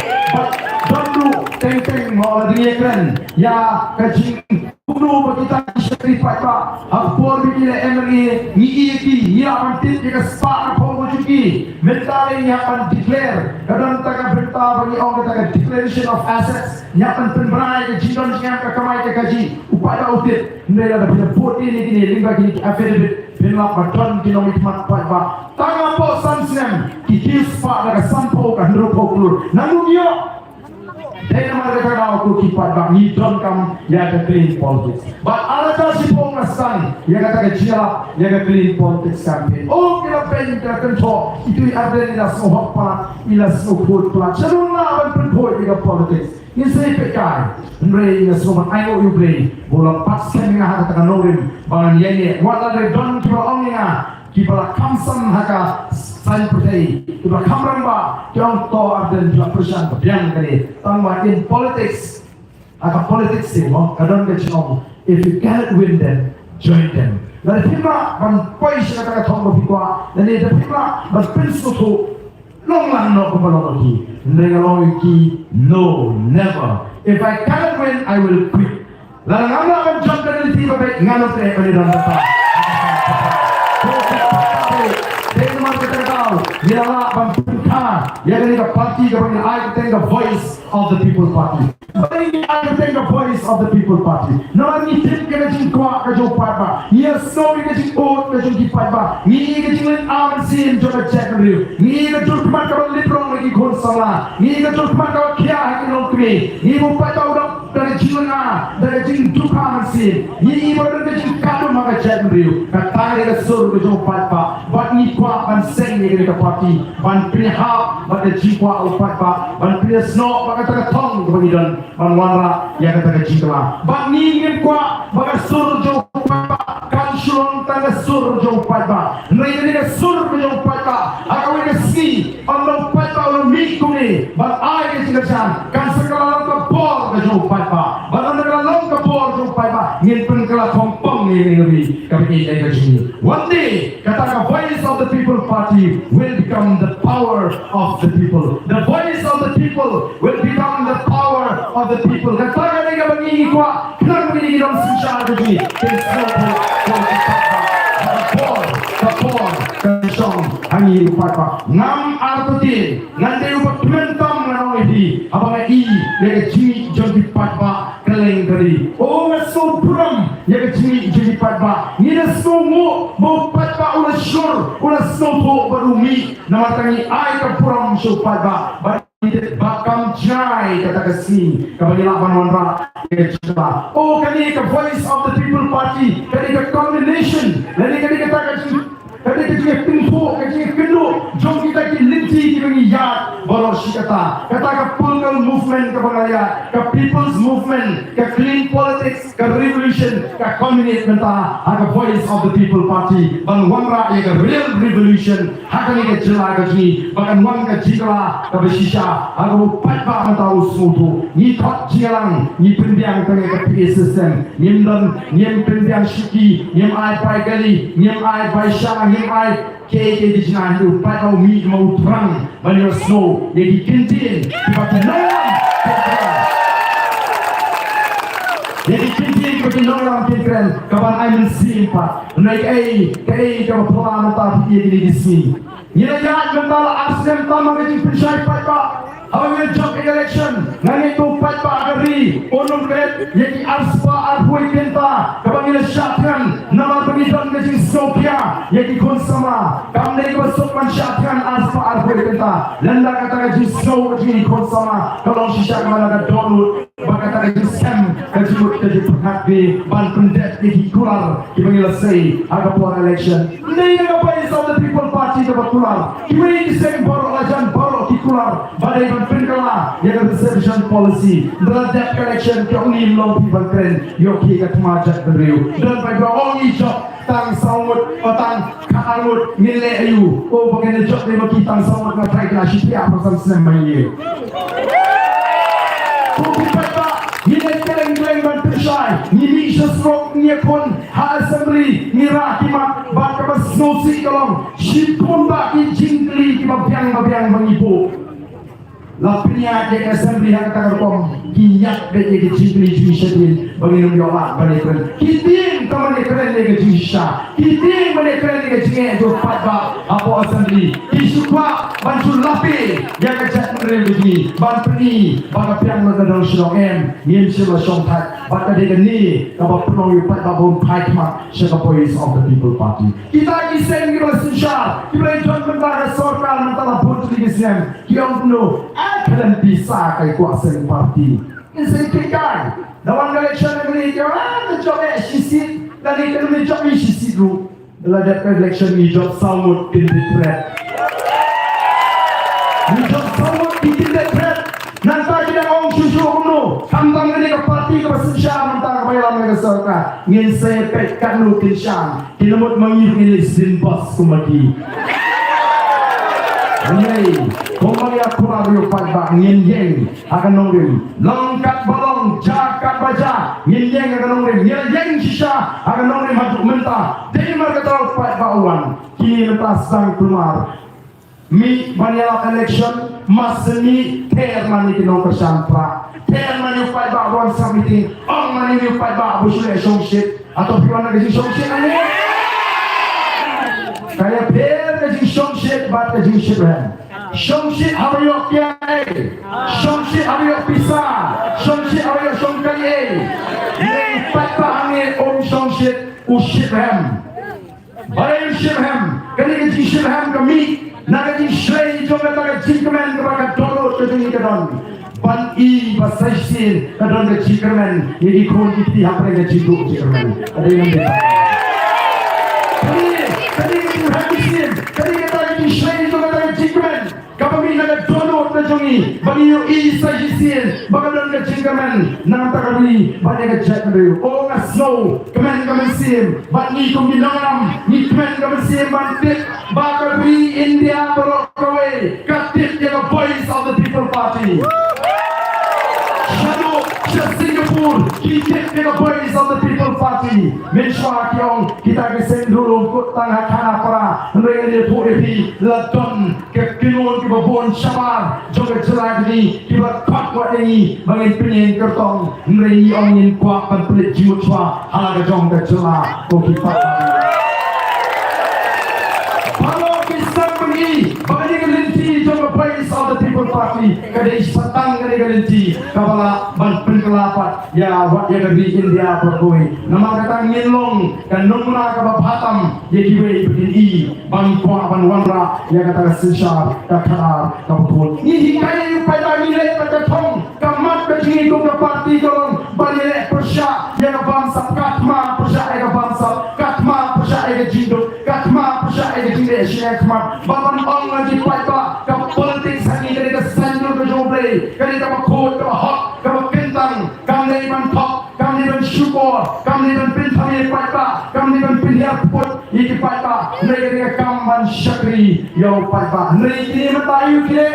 Bantu teng mau lagi keren. Ya kejing kuno kita sifat bah. Apor begini emily ni iki ni akan tidak sepak apa juki. Mental yang akan declare. Kadang tak berita bagi orang kata declaration of assets. Yang akan penberai ke jidon yang kekamai ke gaji. Upaya utit. Mereka ada put ini lingga kini affidavit. Penlap badan kini mitmat patba. Tangan po sansem. Kikis pak daga sampo kan rupo kulur. Namun yo. Dahil mereka tahu kipat bang hidron kam yang ada clean politics. But ada si pengasan yang kata kecil yang ada clean politics campaign. Oh kita pengen kita control itu ada ni lah semua apa, ila semua food plan. Seluruhnya akan berpoi dengan politics. Ini saya pekai. Mereka semua ayo you play. Bola pas kami ngah kata Nongrah bangan yang wala dari don kita orangnya kita kamsam haka saya percaya kita kamran ba yang to arden juga persian yang kali tambah in politics agak politics sih kadang kecil if you cannot win them join them dari firma ban pois kata thong bikwa dari firma ban prinsip tu Nongrah no kepala lagi no never if I cannot win I will quit lalu ngana akan jump dari tiba baik ngana teh pada dalam tempat Yalah bangsa, yang ini parti kepada I think the voice of the people party. I think the voice of the people party. Nama ni tim kita jingkwa kerja parba. Yes, so kita jingkot kerja di parba. Ni kita jinglen aman sin jodoh cek dulu. Ni kita jumpa kalau librong lagi konsola. Ni kita jumpa kalau kia lagi nongkri. Ni bukan tahu dah dari jingna, dari jing duka aman sin. Ni baru kita jingkado maka cek dulu. Kata kita suruh kerja parba. Buat ni kuat ban seng ni kita parti. Ban prihap, ban jingkwa parba. Ban prih snow, ban kata tong kemudian. Ban wanra yang kata jingkla. Ban ni ingin kuat, ban suruh jauh parba. Kan syurong tanda suruh jauh parba. Mereka ni suruh jauh parba. Aku ini ski, orang parba orang mikung ni. Ban air ke jingkla. Kan sekarang ke bol ke jauh parba. Ban orang ke bol jauh parba. Ingin pengkelah kompong ni lebih kami ini ke sini. One day, kata voice of the people party will become the power of the people. The voice of the people will become the power of the people. Kata mereka begini kuat, kenapa begini dalam sejarah begini? Kapor, kesong, hangi upapa. Ngam artutin, nanti upat mentam menang ini. Apa lagi? Mereka ciri jadi patba keleng dari. Oh, so pram, mereka ciri jadi patba. Ni dah semua mau patba ulah syur, ulah semua berumi. Nama tangi ay kapuram so patba. Bakam jai kata kesini kembali lapan wanra oh kali ke voice of the people party kali ke combination kali kata kata kita pintu, kita pindu, jom kita linti kita yat, baru si kata ke political movement ke bangaya, ke people's movement, ke clean politics, ke revolution, ke communist mentah, ke voice of the people party, bang wangra ke real revolution, hakani ke jelah ke ni, bahkan wang ke jingla ke bersisa, ke upat bah mentah usmutu, ni thot Jingïalang, ni pendiang tengah ke PA system, ni pendiang syuki, ni ai pai gali, ni ai pai syang, ni ai ke di jina hidup, pai kau mi mau terang, banyak snow, jadi kintin, seperti Nongrah, jadi kintin seperti Nongrah kintin, kawan ai mensimpat, naik kawan pelan mentah dia di sini, ni ayat mentah asam tamang jadi pensyai pai kau. Awak job election, ngangi tu pat agari, onum kret, yaki arspa arhui kenta, kabang ila syatkan, nama pengidan kecing Sofia, yaki konsama, kam dari basukman syatkan arspa arhui kenta, lenda kata kecing Sofia kecing konsama, kalau sisya kemana kata download, baka kata kecing scam, kecing perhat di, ban pendet yaki kular, kabang ila say, aga puan election, hindi nga pa is of the people party dapat kular, kibay kiseng baro lajan baro kikular, badai Penkala, yang reservation policy, dalam debt collection, kau ni long people keren, yoki kat majak beriu, dan pada orang job tang sawut, tang kaarut, nilai ayu, oh bagian job ni bagi tang sawut ngapai kelas siapa pasal senang ni. Kopi pada, nilai keleng ban persai, nilai sesuatu ni pun hal assembly, nira kimak, bakal snosi kolong, sipun bagi jingli kimak biang mengibu. Lapinya ke assembly yang kata kom kinyak bagi jingli jingshadin bagi nombiola bagi keren kiting kaman keren lagi jingsha kiting bagi keren lagi jingnya jo patba apa assembly kisukwa bantu lapi yang kecak keren lagi banpeni bagi piang ladang shong nim sila shong tat bagi ni kapa penuh yupat babon paitma shaka voice of the people party kita kisah kita sensyar kita jual benda sorkan mentala putri kisah kita penuh kalian bisa kai kuasa parti. Ini sekitar. Dalam election negeri kita, job sisi dan ekonomi job sisi dulu. Dalam election ni job samut pindah. Ni job samut pindah. Nanti kita orang susu kuno, kambang ni ke parti ke sensyar mentang bayar mereka serta. Ingin saya petkan lu kinsyang. Kita mau mengirim izin bos kumadi. Ini, kembali aku radio pada nyen akan nongrim, lengkap balong, jakat baja, nyen akan nongrim, nyen sisa akan nongrim masuk mentah. Dari mereka tahu pada bauan, kini mentah sang keluar. Mi banyak election, masih termani di nomor sampra, termani pada bauan samiti, orang mani pada bau sudah songsit atau piwana di songsit ani. Kaya ber ke songsit bat ke Shibran. Songsit habayok kiai, songsit habayok pisa, songsit habayok songkai. Yang patah angin songsit Shibran. Bayi Shibran, kali ke Shibran kami, nak ke Shrey jomlah tak ke Jingkemen kepada download ke Jingkemen. Ban I basaisin ke download ke Jingkemen, jadi kon kita apa yang Jingkemen. Ada yang betul. Kali kita habisin, kali kita ke Shrey jomlah tak ke Jingkemen. Kami nak download ke Jongi, bagi you isajisin, bagaimana ke Jingkemen, nak kali banyak ke Jingkemen. Oh ngasno, kemen sim, bagi kami Nongrah, ni kemen sim bantit, bagi India berokaway, katit yang voice of the people party. Shadow, Singapore, kita yang voice of the people party. Mensyuak yang kita kesen dulu kut tangga kana para, mereka puepi ladon ke kinun ke babon syamar, juga jelas ni kita kuat ini bagi penyen kertong, mereka angin kuat pelit jiwa cua, ala jong ke jelas, kita. Kalau kita pergi, bagi kelinci juga voice of the people party, kadai satang kadai kelinci, kepala ban penkelapat, ya wat ya dari India berkoi. Nama kata ngilong dan Nongrah kapa Batam, ya kiwei begini, ban kuah ban wanra, ya kata sensyar, kata kapul. Ini hikayat pada nilai pada tong, kamat begini tu ke parti dorong, balik persya, ya ke bangsa katma persya ya ke bangsa, katma persya ya ke jinduk, katma persya yang kemat baban ong lagi paipa ke politik sangi dari ke sanjur ke jomble dari ke kod ke hot ke kentang kami ban top kami ban syukur kami ban pintami paipa kami ban pinhiar put iki paipa dari ke kamban syakri yo paipa dari kini matayu kini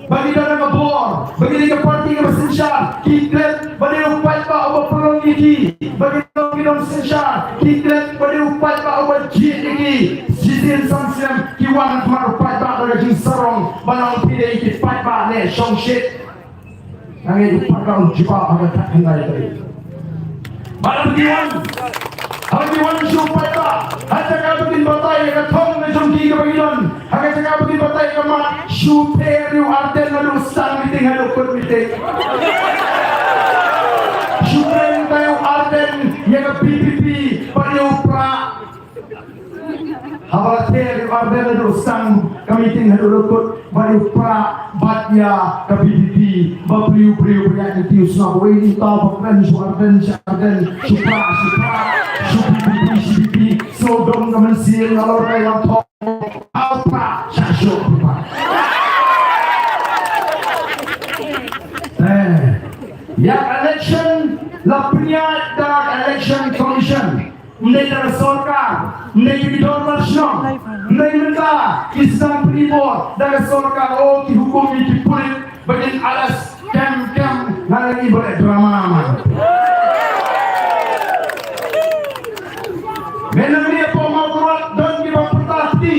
bagi dalam kebor, bagi ke parti ke mesinsyar, kiklet bagi upai pak awak perang ini, bagi dalam mesinsyar, kiklet bagi upai pak awak jid ini, sizin samsiam kiwan kemar upai pak dari jin sarong, banang pilih ikut upai pak ne shong shit, angin upai pak unjupa agak tak hendak itu. Malam kiwan, hari kiwan upai pak, ada kabutin batai ke thong ne jongki ke bagian, ada kabutin batai ke mat. Superior arten lalu sang meeting lalu kur meeting. Superior tayo arten yang PPP paling pra. Hawatir arten lalu sang meeting lalu kur paling pra batya PPP bapriu yang itu semua ini tahu bukan arten supra PPP sodom kemensian kalau orang tahu apa syasuk. Yang election lapnya dan election commission menjadi sorkar menjadi dormasyon menjadi kisah penibur dan sorkar oh dihukum dipulit bagi alas kem hari ini boleh drama mengenai pemakurat dan kita pertahti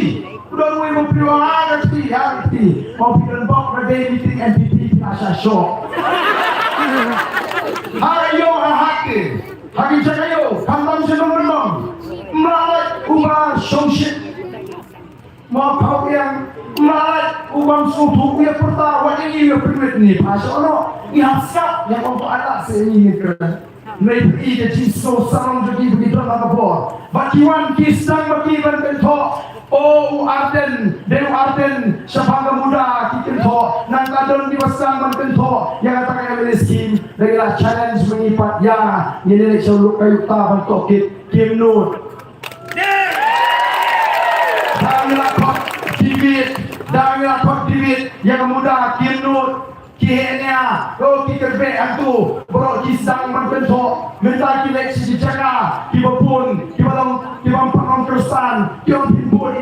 udah mulai memperjuangkan hati mau bikin bok berdaya meeting NPP asa syok Harayo haki cakayo kambang senong melalui ubah songsit mau kau yang melalui ubah suatu yang pertama ini yang pertama ni pasal ono ihasap yang untuk anak seni keren mereka jadi sosang jadi begitu nak apa bakiwan kisah bakiwan bentuk oh Arden Dewa Arden siapa muda kita tu nak kadang diwasang bentuk yang katakan miskin adalah challenge mengipat ya ini selalu kayu tahan tokit game note dan lakot divit yang muda game note kihenya oh kikerbe antu bro kisang bentuk minta kileksi dijaga kibapun kibampang kerusan kion pinbun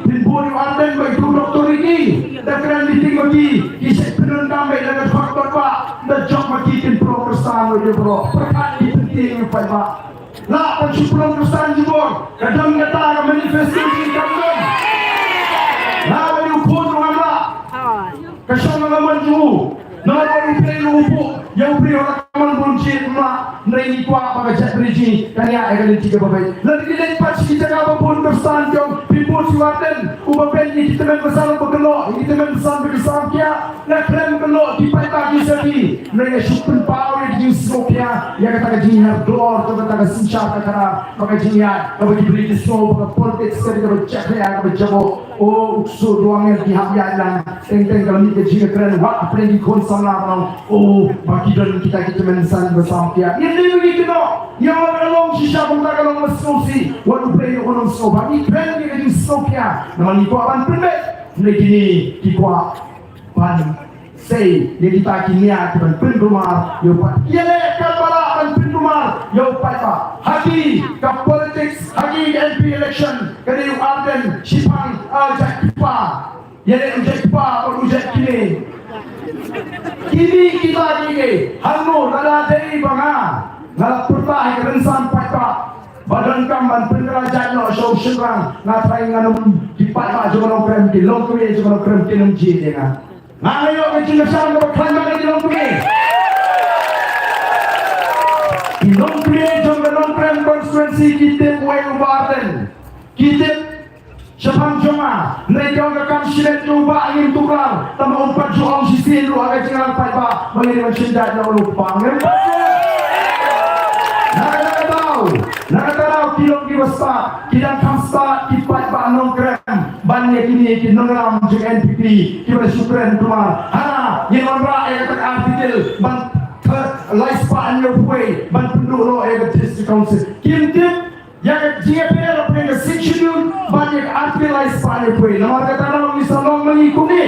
pinbun Arden bagi doktor ini dan kena meeting bagi kisah penun damai dengan faktor pak dan job bagi tin pro kerusan bro perkat penting pak lah pencukuran kerusan juga kadang kata manifestasi kadang lah bagi upun ramlah kasih mengaman tu, nak beri lupu, yang beri orang kaman buncit mak, nari kuat pakai jet bridge, kaya akan tiga babai. Lalu kita lepas kita kau pun bersan jom, pipul siwatan, ubah ni kita main besar bergelok, kita main besar kia, nak klaim gelok di pagi segi, nari syukur power di Sofia, yang kata jinjar glor, kata sincap kata pakai jinjar, kau diberi disco, pakai politik sekali kau cek dia, kau jabo. Oh, uksur doangnya di Jingïalang, teng kalau ni kecil keren, wah apa yang dikon sana orang, oh bagi dan kita mensan bersama dia. Ini begitu no, yang orang long sisa pun tak kalau mesosi, walau beli orang sobat, ini keren dia di Sofia, nama ni kau akan pendek, begini kau pan. Say, jadi kita kini akan pendumar, yo pat. Ia lekar bala akan pendumar, yo pat. Hagi ke politics, hagi NP election, kali Arden, Sipang, Ujak Kipa, ia Ujak Kipa, Ujak kini. Kini kita kini, hangu nala dari banga, nala pertah kerensan pat. Badan kamban pengerajaan no show serang, ngatai nganum Kipa juga nongkrem di longkwe juga nongkrem di nongji dengan. Ngayo kecil besar berkelanjutan lagi dalam dunia. Di dalam dunia jangan nongkrong konstituensi kita buat ubahan. Kita sebang joma, mereka akan silat ubah angin tukar. Tambah umpat jual sisi lu agak jangan payah mengirim senjata yang lupa. Nak tahu kilong besar, kita kamsta kipat pak nongkrong. Banyak ini kita Nongrah juga NPP kita syukuran rumah. Hana yang Nongrah yang kata artikel ban lifespan your way ban penduduk yang kata district council. Kita yang Jingïalang punya schedule banyak artikelais pada pun. Nama kata orang Islam mengikuti.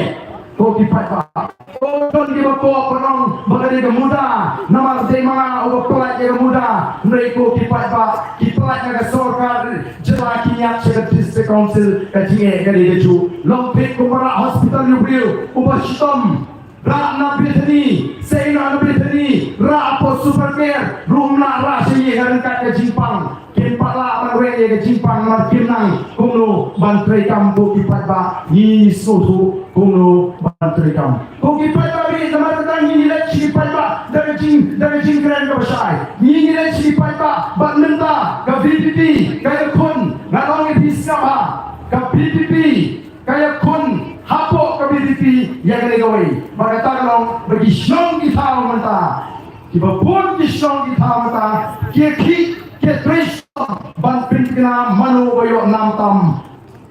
Kau kipat pak. Kau di bawah orang berada muda. Nama tema orang pelat yang muda. Mereka kipat pak. Kipat yang sorkar jelakinya sebagai district council kecil kali itu. Lompet kumara hospital yubil. Ubah sistem. Rak nabi tadi, saya nabi tadi. Rak apa supercare. Rumah rak sini harga ke Jepang. Kimpat lah mereka ke Jepang markinang. Kunglo bantri kampu kipat pak. Ni susu kunglo bantri kam. Kung kipat pak ni nama tentang ni nilai kipat pak dari Jingïalang ke Besar. Ni nilai kipat pak bak lenta ke VPP kaya kun ngalong di Singapura ke VPP kaya kun. Hapok ke BDP yang kena gawai. Maka tolong bagi syong kita mentah. Kita pun di syong kita mentah. Kita terus banpin kena manu bayok nam-tam.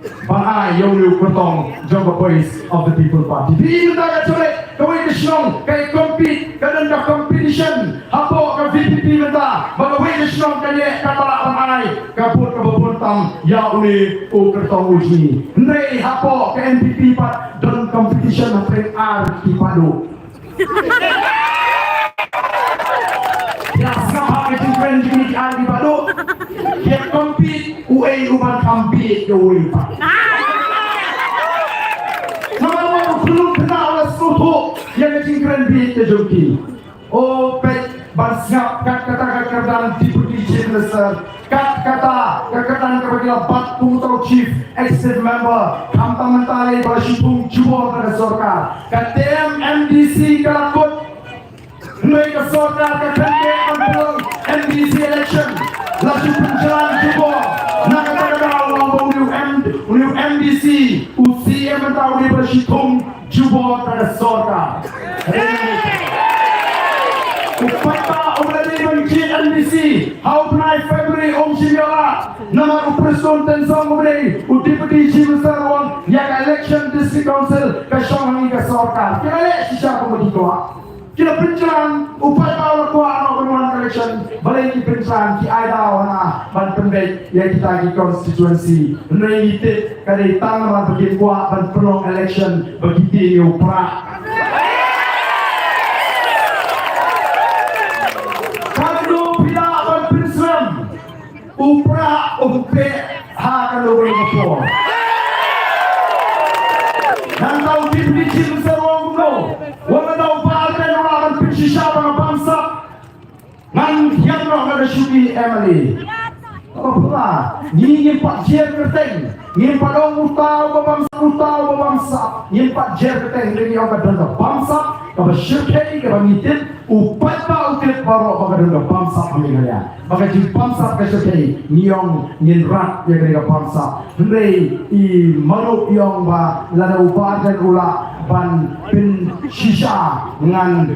Bangai yang liu bertong jaga voice of the people party. Di negara colek kawai ke syong kaya compete kadang competition. Hapok ke VPP mentah. Maka wai ke syong kaya katalak bangai. Kaput ke berpuntang ya uli kertong uji. Ndai hapok ke MPP pat dalam competition apa arti padu. Ya sama ke Jingïalang jenis arti padu. Dia compete UA uman compete ke UA pak. Nama belum kenal oleh suhu yang Jingïalang beat ke Jogja. Oh pet bansap kata-kata deputy chief minister kata kepada batu atau chief executive member kamta mentari bersyukur jual pada sorkar KTM MDC kelakut mereka sorkar kekendian MDC election lalu penjalan jual nak kata orang MDC usia mentari bersyukur jual pada sorkar. Upata oleh Menteri NBC, how penai Februari Jingïalang, nama Presiden Tensong oleh Deputy Chief Minister Wong yang election district council kesyong ke sorkar. Kita lihat sisa komedi kuat. Kita pencarian upata oleh kuat orang election balik di pencarian di Aida wana ban pembek yang kita di konstituensi. Mengenai itu kali tangan bagi kuat ban penolong election bagi dia upra. Upra umpe kalau boleh berpuas. Dan tahu dipilih seorang no, orang tahu bahkan orang bersisa dengan bangsa. Ngan yang orang ada syukur Emily. Apa pula? Ni empat jer kerteng, ni empat orang utau bangsa, ni empat jer kerteng ni orang berdengar bangsa, kalau syukur kalau nitin upat bau utit baru berdengar bangsa kami kalian. Maka jika bangsa kesyukur ni yang nyenrat yang berdengar bangsa, hendai i malu yang ba lada upah dan ulah ban pin sisa dengan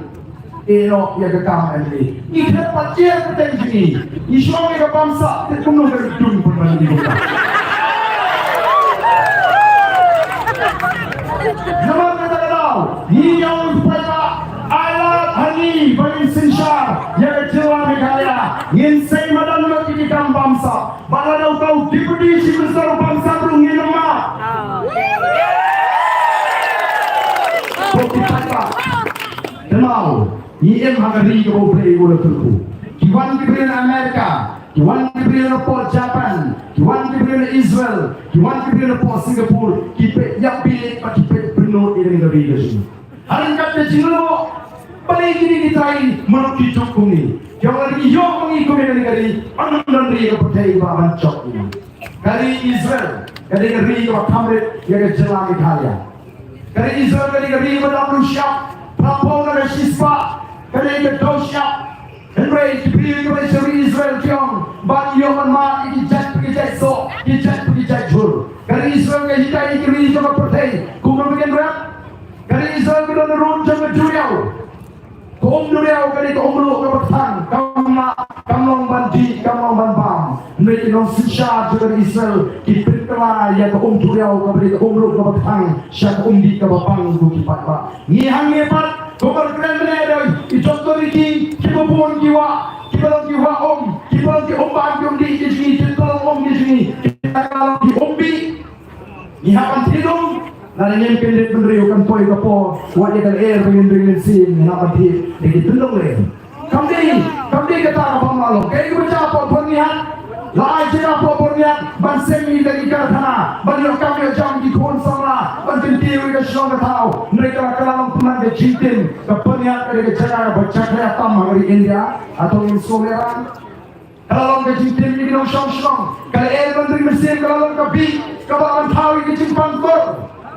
elok yang kekam ini. Ini dapat dia bertanya ini. Islam yang bangsa terkumpul dari dunia berbanding kita. Nama kata tahu. Ini yang berkata alat hani bagi sinsar yang jelas negara. Ingin saya madan lagi kita bangsa. Baladau tahu deputy chief minister bangsa berungi nama. Bukti kata. Denau. IM hagari ke boleh boleh terku. Kiwan kibrin Amerika, kiwan kibrin Port Japan, kiwan kibrin Israel, kiwan kibrin Port Singapura, kipe yang pilih pak kipe penuh ini dari itu. Hari kata jino, balik ini kita ini menurut hidup kami. Yang lagi yang mengikuti negara, anu dari yang percaya bahan cok ini. Dari Israel, dari negara yang kamret yang jelas Italia. Dari Israel dari negara yang Rusia, Papua dan Sispa. Kali ke Dosia, Henry dipilih oleh Israel Tiong, bagi yang mat ijat pergi so, ijat jur. Kali Israel ke kita ini sama pertai, kumur bikin berat. Kali Israel kita nurun jangan juriau, juriau kali kumur ke bertang, kamlong bandi, kamlong bandam. Henry non sisa juga Israel dipilih ya juriau kali kumur ke bertang, siapa di ke bapang bukit patwa. Ngihang ngepat. Kau keren benar, contoh ini kita pun jiwa, kita lagi om bangkit di sini, kita sini kita kalau di umbi ihapan tidung lalu yang pendek beriukan poi kapo wajah kan air dengan sin ihapan tid di tundung le kami kata apa malu kayak baca apa pernihan lai jika apa pernihan ban semi lagi kerana ban kami jam di konsala ban tintiu ke shong tahu mereka kalau pernah ke jitin ke pernihan ke cara baca kereta mari India atau in Soleran kalau ke jitin di shong kalau air menteri mesin kalau ke bi kalau tahu ke jimpan kor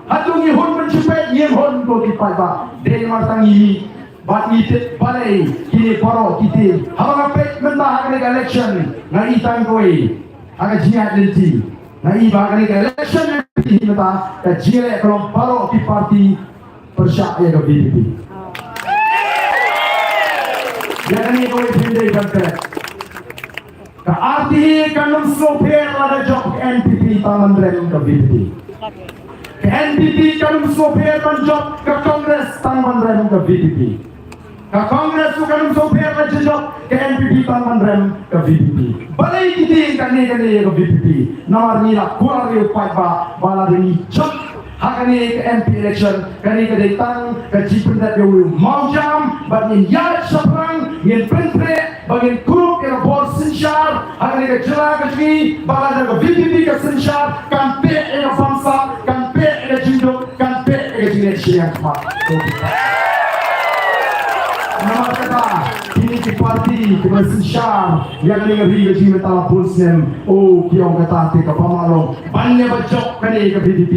atung ihun mencupai ihun do di pada dari matang ini bat itit balai kini paro kiti habang apet mentah agak election ngai tang koi agak jiat lenti ngai bagani election nanti mentah ke jile kalau paro di parti persyak ya ke BBP jangan ni koi pendek bantet ke arti kanum sopir ada job NPP taman rem ke BBP ke NPP kanum sopir banjok ke Kongres taman rem ke BBP ke Kongres tu kanum sopir banjok ke NPP taman rem ke BBP balai kita kani ke BBP nomor ni lah kuar dia paiba bala ni cek hakani ke MP election kani ke datang ke jipendat dia mau jam bagi yat seberang yang pentre bagi grup yang bor sensyar hakani ke jelah ke sini bala ke BBP ke sensyar kampe yang bangsa kampe yang jinduk kampe yang jinet yang kemak nama kata ini di parti di sensyar yang ngeri ke jinet dalam pulsem oh kiong kata ke pamalong banyak bacok kani ke BBP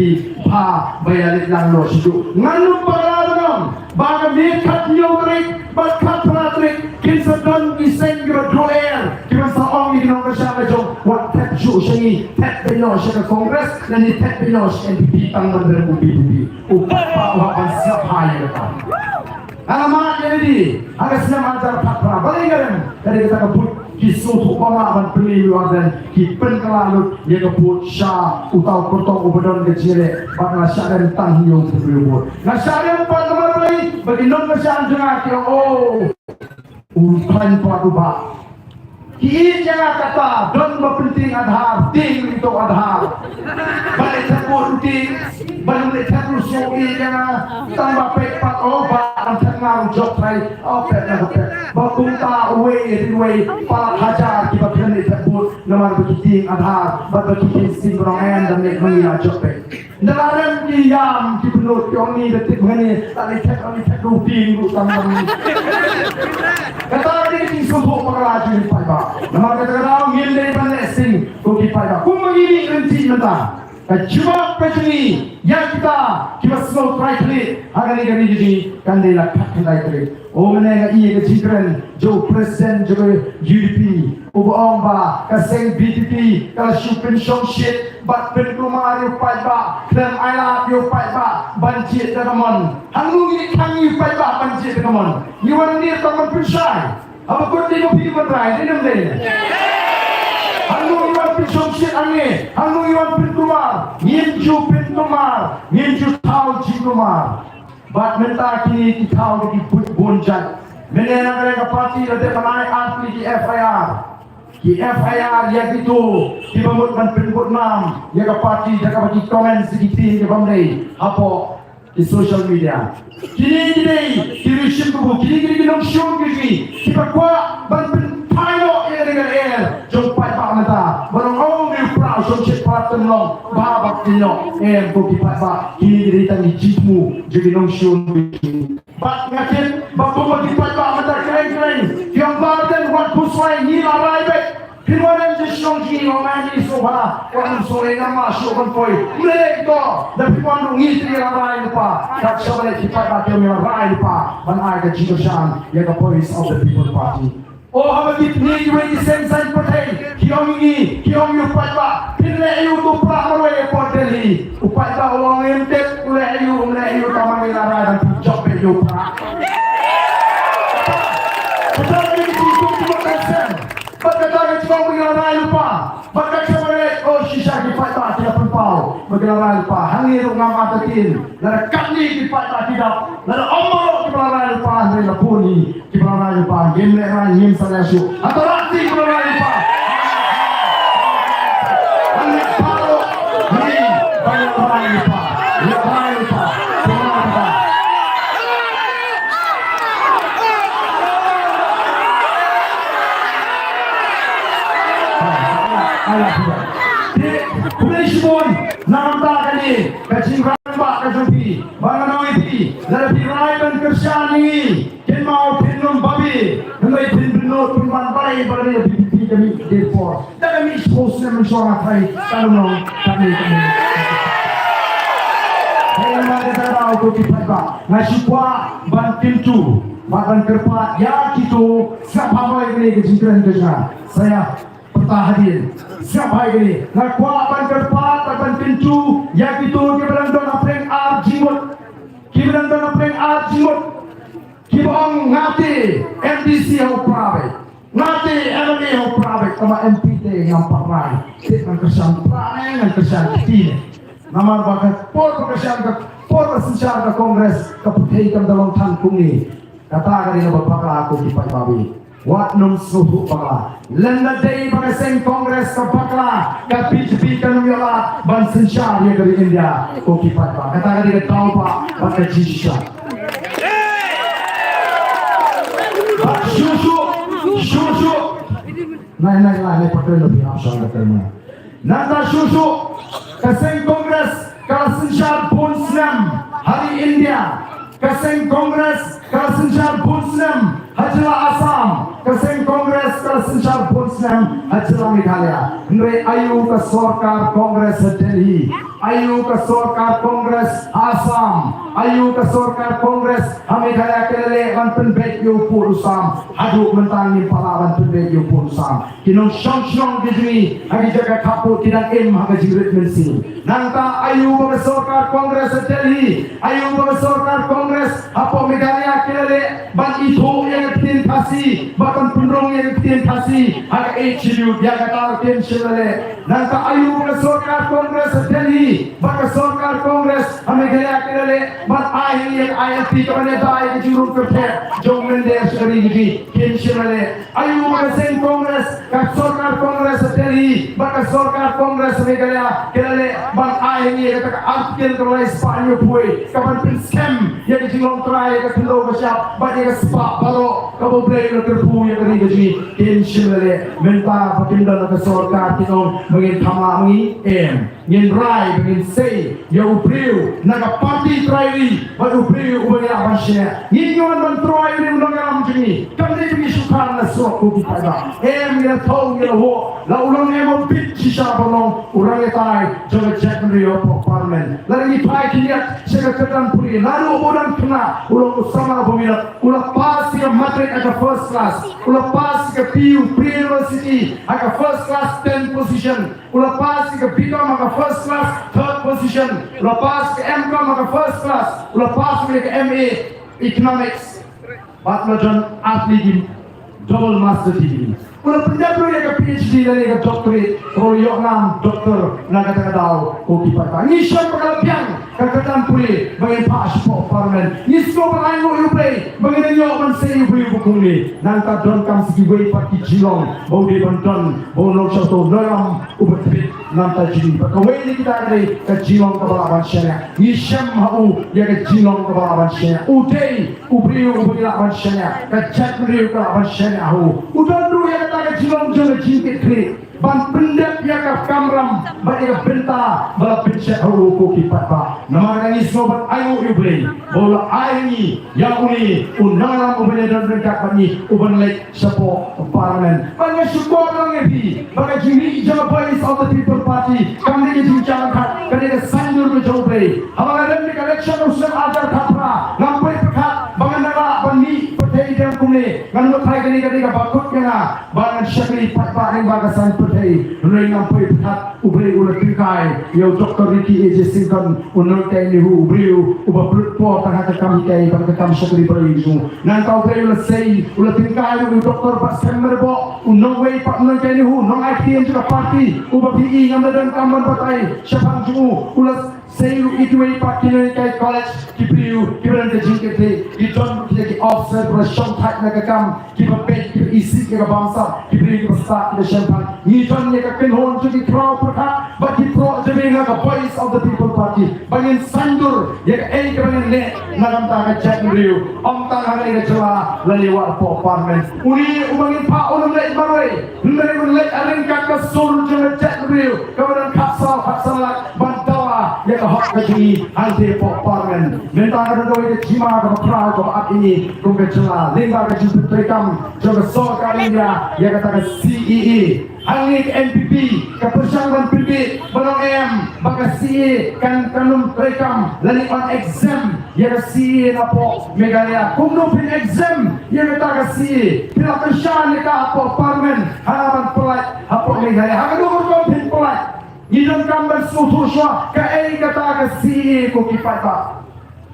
ha bayalit lang lo sidu nganu paradong baga mekat nyotrik bakat pratrik kinsa don iseng graduer kiman sa ong ni nong kasya jong wat tap ju syangi tap bino sya Kongres dan ni tap bino sya NPP tang mandar bu BBP upat pa wapan siap hai kata alamat jadi agak senang ajar pakra balai garam dari kita kebut kisah pemahaman pemilu dan kipen kelalut dia kebut syah utau pertong ubedon kecil bakal syah dari tanghiyong tersebut nah syah yang pada kemarin lagi bagi non kesyaan jengah kira oh umpan padu bak Kiin jangan kata don berpenting adhar ting itu adhar balik takut ting balik takut suwi jangan tambah pepat obat antang job try obat nak obat bakunta way palat hajar kita balik takut nomor berkiting adhar berkiting sinkronen dan nek mengira job dalam diam di penut yang ni detik begini tak lihat rutin lu tambah kata dia ini subuh pengelaju di pada nama kata-kata ngil dari pandai sing di pada ku begini renti mentah cuma pecuni yang kita slow try klik agar ini jadi kandila kakandai klik oh menengah iya kecikran jo presiden jo UDP ubu omba kaseng BTP kalau shupin shong shit bat pen rumah yo paiba dan aila yo paiba banjir dagamon hangu ini kangi paiba banjir dagamon you want ni taman pensai apa kau tengok video berai ni namde hangu iwan pen shong shit ange hangu iwan pen rumah nginju pen rumah nginju tau jin rumah bat menta kini tau di bonjat menena mereka parti ada menai asli di FIR di FIR yang itu dibamutkan penbut nam yang ke parti jaga bagi komen sedikit di bamdai apa di social media kini dirusim tubuh kini nong syung kini kita kuat ban payo dengan air jumpai pak mata barang oh ni prau sochet paten long babak tino buki pak kini tangi jipmu jadi nong syung bat ngatin babu bagi pak mata keren yang badan wat puswai ni larai baik Kinuanan jesong kini orang ini soha orang sore nama sokan poi mulai itu tapi kalau ngitri larai lupa tak sebalik kita pakai larai lupa banai kejidusan yang ke voice of the people party oh apa gitu ni juga sensan partai kiong ini kiong yupai pak pilih itu pra mulai porteli upai pak orang entek mulai itu kamar larai dan job itu pra betul ni itu sen Pagkatapos ko maglalaro pa. Pagkatapos oh sisa kita tidak perpau maglalaro pa. Hangiro nga matatin. Lara kani kita tidak. Lara omoro maglalaro pa. Andre na puni maglalaro pa. Game na ran game sa lesyo. Ato rati maglalaro pa. ken mau pinum babi ngai pinno pinman bai bari di kami depor dan kami supposed na mensuara thai kalau kami Hei mari ko kipat ngasukwa ban pintu makan kerpa ya gitu siapa mai ini kejiran kejiran saya hadir siapa ini nakwa ban kerpa ban pintu ya gitu kiberan don apreng arjimut kiberan don apreng arjimut kibong ngati MDC ho private ngati MLA ho private sama MPT yang pakai dengan kesan praneng dan kesan kini nama bakat por kesan ke por secara ke kongres keputai kam dalam tangkung ni kata kali nama pakla aku di Pajawi wat num suhu pakla lenda day pada sen kongres ke pakla ke BJP kan miala ban secara dia dari India ko di Pajawi kata kali dia tahu pak pada jisha susu naik pakai lebih asal katanya nanda susu kaseng kongres kasensyar Punsnam hari India kaseng kongres kasensyar Punsnam hajla Assam kaseng kongres kasensyar Punsnam hajla Meghalaya ngre ayu ke sorkar kongres Delhi ayu ke sorkar kongres Assam ayu ke sorkar kongres Meghalaya kelele banten bet yu purusam aduk mentangi pala banten bet yu purusam kinong syong dijini hari jaga kaput tidak haga jirit mensi nanta ayu ke sorkar kongres Delhi ayu ke sorkar kongres apa Meghalaya kelele ban itu yang tin kasih bahkan pendrong yang tin kasih haga HU dia kata tin shelele nanta ayu ke sorkar kongres Delhi bahkan sorkar kongres Meghalaya kelele ban ahi yang ILP kepada dai ke juruk ke jong mender sekali gigi tin shelele ayu ke sen kongres ke sorkar kongres Delhi bahkan sorkar kongres Meghalaya kelele ban ahi yang kata artikel kelai Spanyol pui kapan pin scam yang jilong try ke kendo ke siap banyak ke spa baro kabo play ke terpu yang kali gigi tin shelele menta pakinda ke sorkar tinong mengin thama mengi ngin rai mengin say ya upriu naga party traili ba upriu ubaya abasya ngin yon man troi ni unang alam jini kamne jini sukar na sok ko kita ya thong ya ho la ulang em bit sisa bolong urang etai joga check rio parliament la ni pai kiat sekatan puri lalu bodan kena ulang usama bomina ulang pas ke madrid aga first class ulang pas ke PU pre-university aga first class 10 position ulang pas ke BCom aga first class third position lepas ke MCom aga first class lepas ke MA economics bachelor atlet double master degree ulah penjabro yang ke PhD dan yang ke doctorate kalau yok nam doktor nak kata-kata ko kipat ni syam pengalapian kata-kata puli bagi passport parlimen ni semua berlain lo play bagi yok man say you buku ni nanta don kam segi way parti Jilong bau di Banten bau no satu dalam ubat nanta jini kawai ni kita ada ke Jilong ke balaban syariah ni syam hau yang ke Jilong ke balaban syariah udai ubriu ke balaban syariah ke chat ubriu ke balaban syariah udan dulu yang kata Jilong jole jingkit klik ban pendek ya ka kamram ba ya benta ba pinche ho ko kipat ba nama ni sobat ayu ibre bola ayi ya uni unala ubene dan dekat bani uban lek sapo parlimen banyak support lang ebi ba jiri jama boys of the people party kamne ni jalan khat kane sanjur me jobre amara dan ni election usam ajar khapra lampai pekat bangandala bani pethai dan kumne nganu thai kani kani ka bakut kena bangan syakri patpa ning bagasan pethai Nai nampai pekat ubri ulat tingkai Yau Dr. Ricky A.J. Singkan Unang kai ni hu ubri uba berpo tangha ke kami kai bang ke kami syakri beri isu Nan kau ubri ulat say ulat tingkai Dr. Pak Semmer bo Unang way pak unang kai ni hu Nong IPM juga parti uba PE ngamda dan kamban batai Syabang jumu ulat say itu way pak kini kai college kipriu kiberan ke jingkete Idon kita ki officer pada syong tak nak ke kam Kipa pet kipa isi ke bangsa Kibri kipa start kita syampan Idon ka pinhon jadi pro perkat bagi pro jadi ka voice of the people party bangin sandur ya ka bangin le nagam ta ka chat riu om ta ka ni ka jela laliwa po parliament uni ubangin pa ulum le baroi ndare mun le aring ka ka sul jela chat riu ka ban kapsal ban dawa apa ya hak kaji hanti parlimen minta kada doi ke cima ke pra ke at ini kum ke cela lingba ke jupitrekam juga sorkar India ya kata ke CEE Angin NPP kepersiapan PP belum baka CE kan kanun rekam lani on exam ya CE napo Meghalaya kumno pin exam ya kata CE pila persyan ka apo parlimen halaman pelat apo Meghalaya hangadu ko pin pelat idon kamban sutuswa ka kata CE ko kipat ba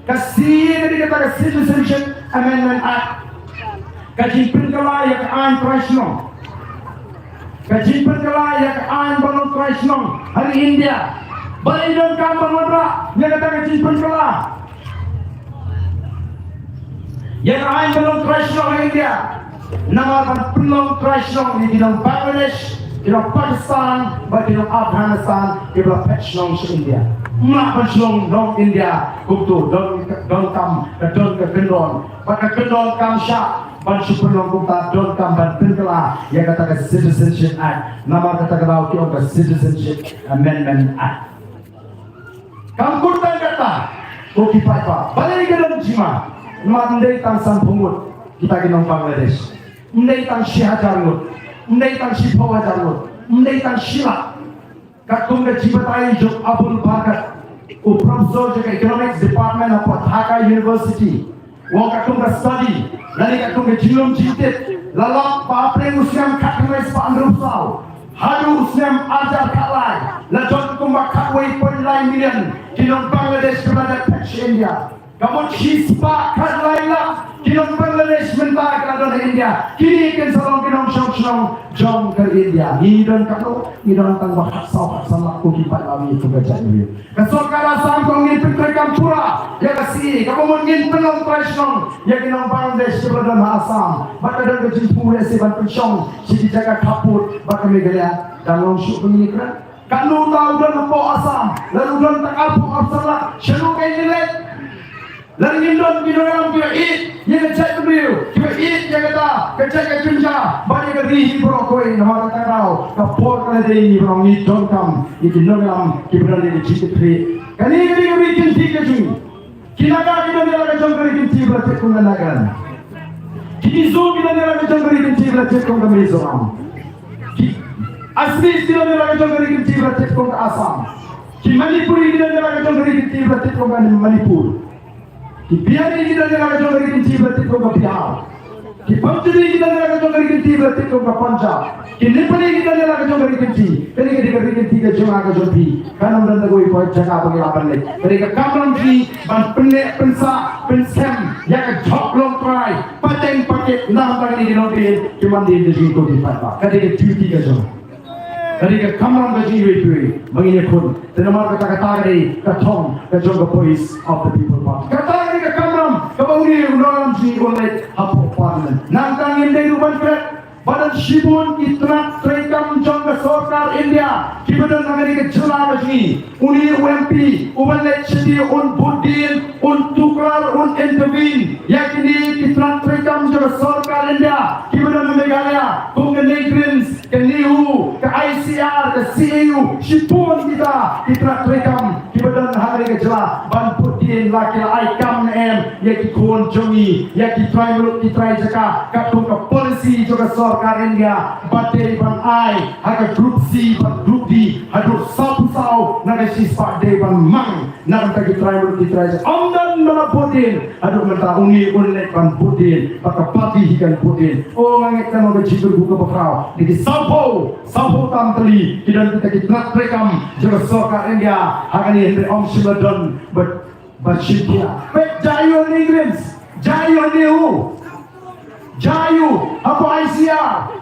ka CE ni kata Citizenship Amendment Act ka jimpin kala ya ka trashno Kajimpan kala yang an balon Krishnong hari India, balidon kampung Nongrah yang kata kajimpan kala yang an balon Krishnong hari India, nama balon Krishnong di dalam Bangladesh, di dalam Pakistan, di dalam Afghanistan, di dalam Krishnong di India. Mak Krishnong dong India, kutu dong kam kendon, pada kendon kam syak. Ban supernong kumta don kamban penkela yang kata Citizenship Act nama kata kalau kita Citizenship Amendment Act kamputan kata koki paipa balik ke dalam jima mandai tangsan pungut kita ke Bangladesh mandai tang syihajarut mandai tang shipawajarut mandai tang shila katung ke jibatai jok abul bakat profesor jaga Economics Department of Dhaka University wong katung ke study lali katung ke jilum jitit lalak papre muslim katungais pa andrupsau hadu muslim ajar kalai lajon kumba katwai penlai million kinong Bangladesh kepada tax India kamu hispa kalai lah kinong Bangladesh mentah kepada India kini kan salong kinong syong jom ke India hidon tang bahas sawat sama ku kipat kami itu kerja ini kesokara sangkong ini penterekam pura ya kasih kamu mungkin penong Krishnong ya kinong Bangladesh kepada Assam maka dan kejimpur ya seban pensyong si dijaga kaput maka Meghalaya dan longsuk penginikran kalau tahu dan lupa Assam lalu dan tak alpu absalah syaruk ini lalu indon yang kita yang cek beliau kita yang kata kecek kecunja banyak kerihi berokoi nama kata kau kapor kena ini berong ni dongkam itu Nongrah kita berada di situ kiri kali kinti kecung kinaga kita ni lagi jangkari kinti berarti kunanagan kini zoom kita ni lagi jangkari kinti berarti kunamizoram asli kita ni lagi jangkari kinti berarti kun Assam Manipuri kita ni lagi jangkari kinti berarti kun Manipur Biar kita jangan jauh dari kunci berarti kau Bihar. Panjang kita jangan jauh dari kunci berarti kau Punjab. Nepal kita jangan jauh dari kunci. Ketika kunci ke jauh jauh di. Karena mereka kau ikut jaga bagi apa ni? Ketika kamu di pensem, yang joklong try, paten paket, nama tadi di nomor cuma di kau di Papua. Ketika cuti ke jauh. Ketika kamu gaji itu, begini pun. Terima kata-kata dari katong, kejong voice of the people party. Kata dari kamram, kebangun Nongrah si oleh apa parlimen. Nantang ini ruban kret, badan sibun itrak terekam jong ke sorkar India. Kibadan Amerika jelas ni, uni UMP, ubalet sedi un budin, un tukar, un intervene. Yakini itrak terekam jong ke sorkar India. Kibadan Meghalaya, kung Negrins, ke Nihu, ke ICR, ke CAU, sipun kita terekam. Kibadan Amerika jelas, ban budin laki aikam yaki kon jongi, yaki try mulut kitrai jaka, katung ke polisi jong ke sorkar India. Bateri ban I, aga group C, ban group D. Aduh sapu-sau naga sispa depan mang naga tagi tribal kitrai amdan mana putin aduh menta ungi unek ban putin maka pati hikan putin oh ngangek kan oga citur buka bakrau diki sapu tam teli kidan kita kitrak rekam jaga sorkar India agani henry om siladon but shitya pek jayu Negrins jayu Nihu jayu apa ICR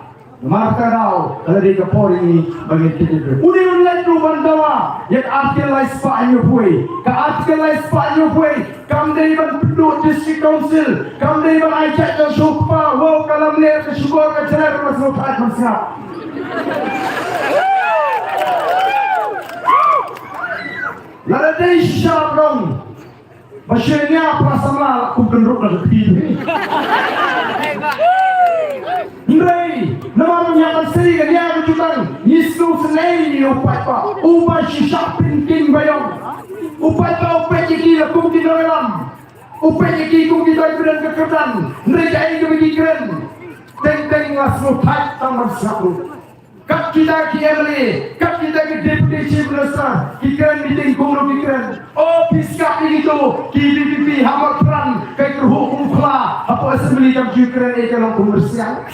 Marka rau kalau di kapori ini bagi kita. Uni tu bandawa yang artikel lain sepanjang pui, ke artikel lain sepanjang pui. Kam dari ban penduduk district council, kam dari ban ajak ke supa, wow kalau melihat ke syukur ke cerai bermasuk kat masuk. Lalu dari syarong, masyarakat prasamla kubendruk dan kiri. Ndrei, nama menyapa seri dia berjuang. Yesus slay upai pa upai shisha pinking bayong upai pa upai ki la kum ki dalam upai ki kum ki dai keren kekedan mereka ini bagi keren teng ngasmu tak taman sabu kat kita ki emri kat kita ki deputy chief minister ki keren meeting kumlo ki keren oh piskap ini tu ki BPP hamar peran kai hukum kla apa assembly jam ki keren e kalau komersial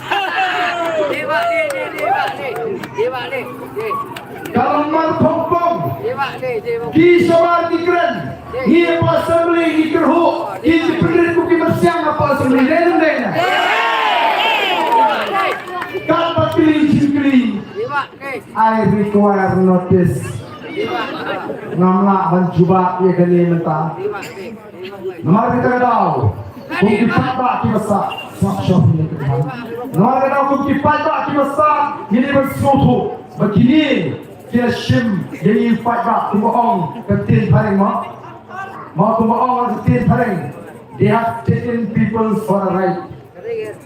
kalau mal kompong ki sobar ki keren ki apa assembly ki kerhu ki dipendiri ku ki bersiang apa assembly den kalau pilih I require notice ngamla mencuba ia kali mentah nomor kita tahu bukti fakta kita sah snapshot ini nomor kita tahu bukti fakta kita sah ini bersuatu begini kita shim jadi fakta tumbang ketin paling mau tumbang ketin paling they have taken people for a right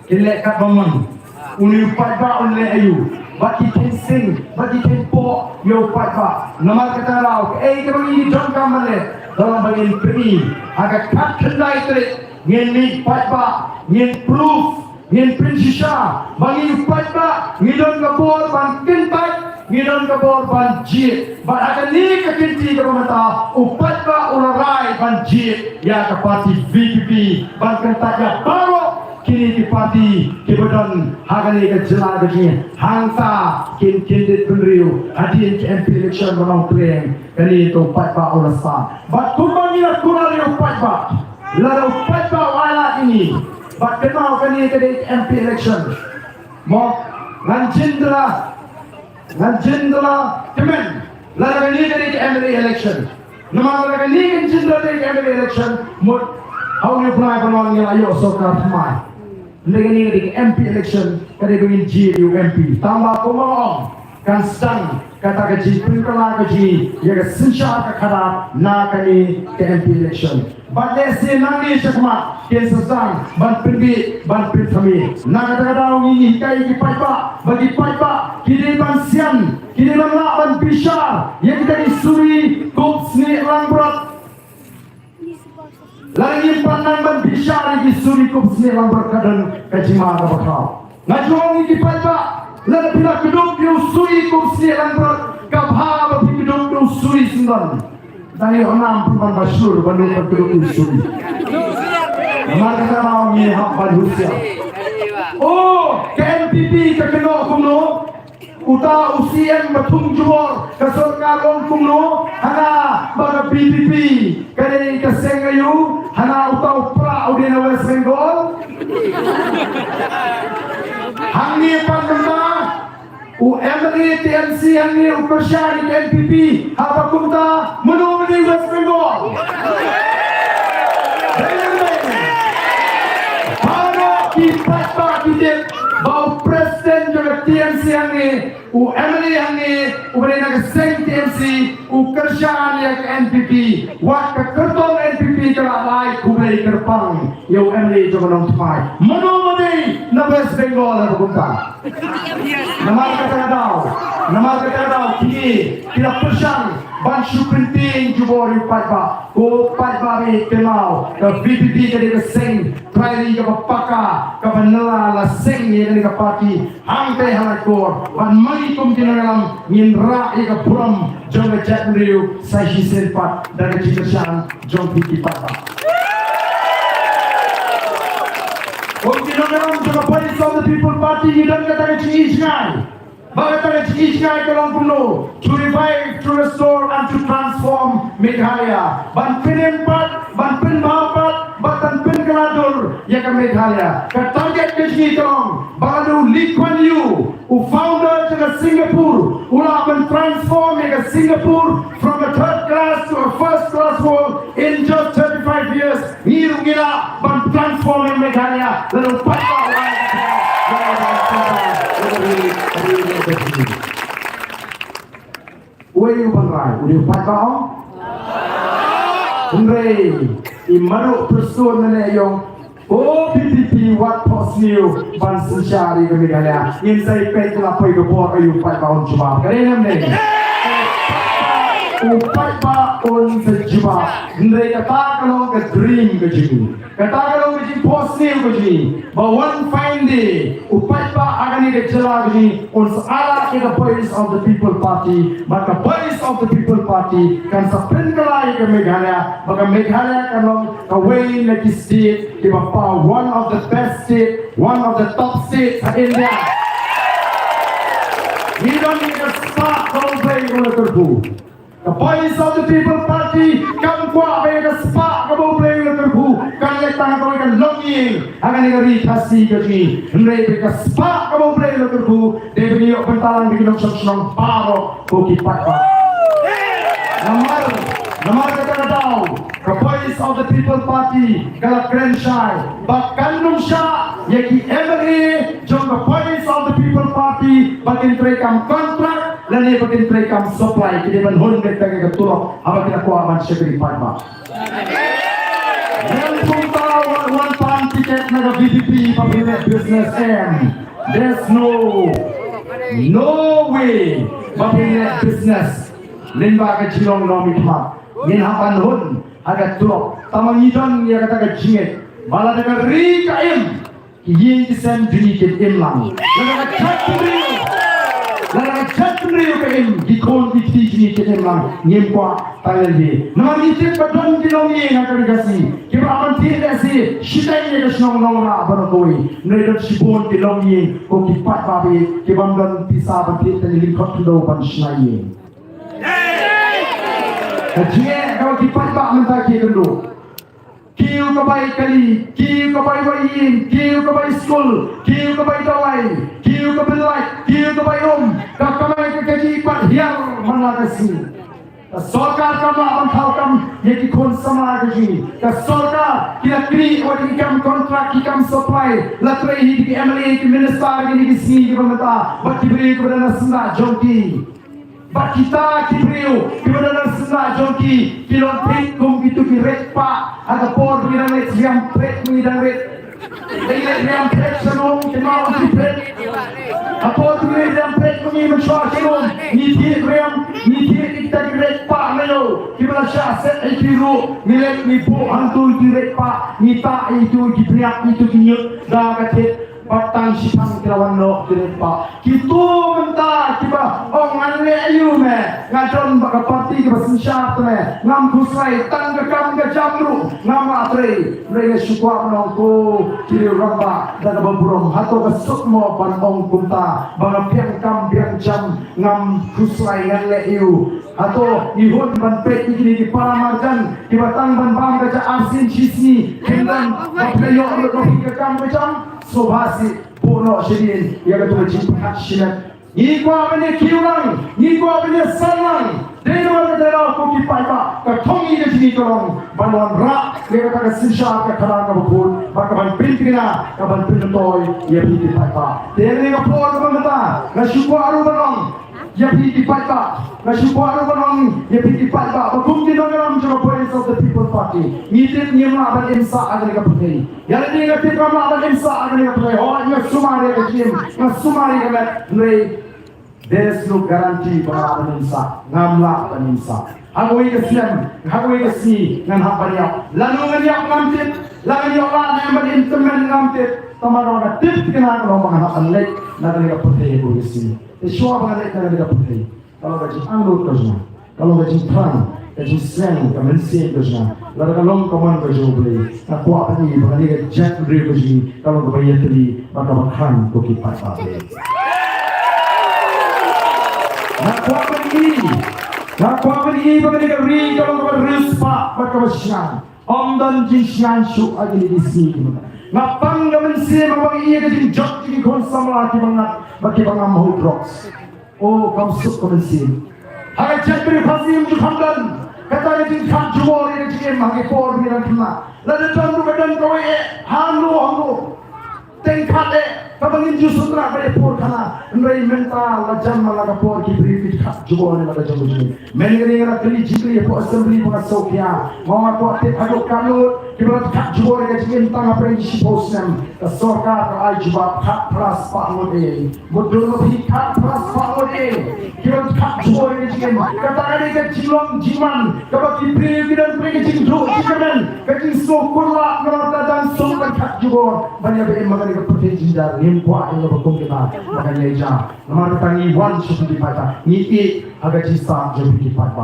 kita kat bangun uni fakta oleh ayu bagi kensing, bagi tempo, yo pada. Nama kita lau, kebagi jangka mana dalam bagian ini agak kat kendai terik, ngeni pada, ngeni proof, ngeni prinsipnya, bagi pada, ngidon kabur ban kentai, ngidon kabur ban jit. Bahagian ni kekinti kerana upada ularai ban jit, ya keparti VPP ban kentai ya baru. Kini di parti kebetulan hari ini kejelas begini hangsa kini penriu hadirin MP election menang klaim kini itu 4 orang sah. Bat kumpulan kurang 4 lalu 4 wala ini. Bat kenal kini MP election. Mau nganjindra kemen lalu kini MP election. Nama lalu kini nganjindra MP election. Mud awalnya pernah yang ayo sokar semai. Dengan ini di MP election kali dengan GU MP tambah pemaham kan sedang kata gaji perkelah gaji ya kesensyar kekara nak kali ke MP election badai nanti cakap ke sedang ban pergi ban pergi nak kata ini kai kipai pak bagi pak kini ban siam kini ban lak ban bishar yang kita disuri kop sni lang berat lagi pandang ban bisyar di suri kup selang berkadan kacima ada bakal. Ngajuang ini pada lalu bila kedok di suri kup selang ber kabha bagi kedok di suri sembilan. Tadi orang perempuan masyhur bandung kedok di suri. Nama kita orang ini hak barusia. Oh, KNPP kekenok kuno. Uta usian batung jubor kasor kalong kumno hana baga BPP kare kasengayu hana uta upra udena West Bengal hangi pandema UMRI TNC hangi upersyari NPP apa kumta menumani West Bengal hana kita kita bau presiden juga TNC hangi UMRI hangi uberena ke seng TNC ukerjaan yang ke NPP wak ke kertong NPP kalau lain kuberi kerpang ya UMRI juga nong semai menumani na West Bengal ada bukan nama kata tahu kini tidak persang ban suprinting jubori pada ko pada ni kenal ke VPP jadi ke seng try ke paka ke benela la seng ni dari ke parti hangtai halakor ban mari kum dalam minra ke puram jong jet riu sai hisen pat dari citasang jong VPP pada dalam juga Party of the People Party dan kata Jingïalang Bagaimana Jingïalang kalau penuh to revive, to restore and to transform Meghalaya. Ban penempat, ban penbahapat, ban penkeladur ya ke Meghalaya. Ke target ke Jingïalang, baru Lee Kuan Yew, founder ke Singapore, ulah transform ke Singapore from a third class to a first class world in just 35 years. Ngiru gila ban transform Meghalaya. Lalu patah Uyu bangrai, uyu patong. Unrei, imaru persun nene yong Oh, PPP, what post new? Bansin syari kami kaya. Insay pet la pay gabor ayu pai baon cuma. Kaya namne. Upai ba on sa cuma. Ndai kata kalau ke dream ke jini. Kata kalau ke jini post new ke jini. But one fine day, upai ba akan ni kecela ke jini. On seala ke the voice of the people party. Maka voice of the people party kan sapin kelai ke Meghalaya. Maka Meghalaya kalau away lagi state. Di bawah one of the best state, one of the top states in India. We don't need a spark don't play on the turbo. The voice of the people party come qua with a spark don't play on the turbo. Kan letang kau kan longing akan negeri kasih kami. Mereka spark don't play on the turbo. Dia beri bentalang bikin senang baru bukit pakar. Namar kata tahu. The voice of the people party kalau keren syai. Bahkan numsha yaki MLA jom the voice of the people party bagian terekam kontrak dan ini bagian terekam supply kita menhun mereka ke turun apa kita kuaman sekali parma. Yang pun tahu one pound tiket naga VDP public business M. There's no way public business limba ke Jingïalang nomi kemar. Yin hapan hun agak turun. Tamang idon dia kata ke Jingïalang. Malah dengan rikaim yin kisam dunia im lang. Laga chat beriu ke im dikon dikti dunia im lang. Nyem kwa tayal di. Nama nitik badon dilong yin akan dikasih. Kita akan tidak si sidai ke Nongrah barakoi. Nedot sibon dilong yin ko kipat babi. Kita amdan pisah bantik dan lingkot do ban shnai. Jingïalang kalau kipat bak mentah kendo. Kiu kebaik kali, kiu kebaik wayin, kiu kebaik school, kiu kebaik dawai, kiu kebaik, kiu kebaik kakamai kekaji pat hiang mengatasi. Sorkar kamu akan tahu kamu yang konsumsi kaji. Sorkar kita kiri orang ikam kontrak ikam supply, latrai di MLA di minister ini di sini di pemerintah, bagi beri kepada nasenda jongki. Bak kita kibriu kepada nasenda jongki kilon prit kum itu kiret pak ada por dengan ret yang prit dengan ret dengan yang prit senong kenal si prit apa tu yang prit kami mencuat senong ni kita kiret pak melo kita syasat ikiru milik ni bu hantu kiret pak ni tak itu kipriak itu kinyut dah katet batang sipang kelawan no kirepa kitu mentah kiba ong anle ayu me ngadon baka parti kiba sensyap me ngam kusai tang kam ga jamru ngam atre mereka syukur nongko kiri ramba dan baburong hato ka sukmo pan ong kunta banga piang kam piang jam ngam kusai nganle ayu atau ihun ban pet ini di paramarjan kiba tang ban bam ga asin chisni kendan baplayo ro ka kam ga jam Sobhasi puno shirin ya betul cinta shirat ni gua benda kiulang ni gua benda salang deno dero ko ki paiba ka thongi de sini korong banwan ra le ka sinsha ka khala ka bukul ba ka ban pintrina ka ban pintoy ya bi ki paiba dene ka por ka mata na syukur aru banong ya bi ki paiba na syukur aru banong ya bi ki paiba ba kum di Nongrah jo voice of the people party ni tet ni ma ban insa agar ka putri ya le ni ka tet ma ban insa agar ka putri ho ya sumare ka jim na sumare ka le there's no guarantee para peninsa ngamla peninsa hagoi ke siam hagoi ke si ngan hapariap lalu ngariap ngamtit lalu yola nemban instrumen ngamtit tamaro na tip kena kalau menghapan lek na ka putri ko isi iswa bangalek na ka putri kalau ka jing anglo kajna kalau ka jing tran ka jing seng ka mensi kajna lalu ka long kaman ka joble na kwa pani bangalek ka jack re ko jing kalau ka bayatri maka bakhan ko ki pa Nak kuat ini bagi negeri kalau kau berispak mereka bersian. Omdan jinsian syuk lagi di sini. Nak pangga mensi bagi ia ke jinjok di konsum lagi banget bagi bangam mahu drugs. Oh kamu suk kau mensi. Harga jatuh pasti untuk hamdan. Kata dia jinjak jual ini jinjak magi por bilang kena. Lalu jangan badan kau halu. Tengkat Kapangin justru nak pada por kana, mereka mental lajam malah por kibri fit jual ni malah jauh jauh. Mereka ni orang keli jikri por assembly pengasok ya, mau apa teh aduk kalut, kita tak jual yang jengin tangga prinsipos yang sorkar ay jawab hak pras pangode, modul lebih hak pras pangode, kita tak jual yang jengin katakan ini kecilong jiman, kalau diberi dan beri jingdo jiman, kecil sokurlah norda dan sokar tak jual banyak yang mengenai kepentingan dan limpa yang berkumpul kita makanya jam, nama tangi wan seperti pada ini agak cista jadi kipat.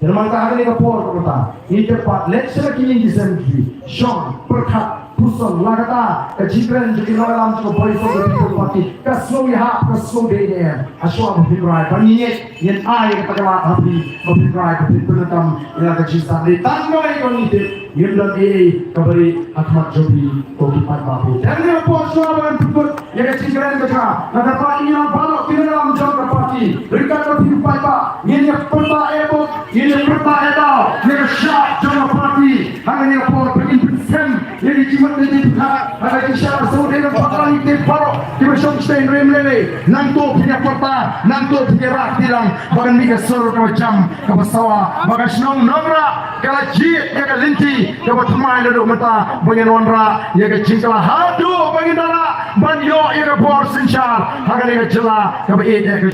Dalam tahun ini kapor kota, ini tempat lecture kini di sini, Sean, Perkat, Puson, Lagata, kejiran jadi orang cukup boleh seperti itu mati, kasih ya, kasih deh, asal berbicara, banyak yang air katakanlah berbicara, berbicara yang kecista, di tangga ini yang lagi kembali Ahmad Jobi Kokipat Bahu. Dan ini kapor semua dengan berikut yang kejiran mereka, ada pak ini yang balok di dalam jangka parti, mereka berbicara pak, ini perta ebok. Ini pertanyaan yang syah jangka parti, hanya kapor berinteresan yang dijimat dari pihak, ada kisah saudara pakar ini baru dibersongstein remlele, nanto punya perta, nanto punya rak bilang, bahkan mereka seluruh macam kapasawa, bahkan senang Nongrah, kalau jid, ya kalau linti, kalau temai lalu mata, bahkan Nongrah, ya kalau jingkala hadu, bahkan darah, banyo, ya kalau bor sencar, hanya kalau jelah, kalau ya kalau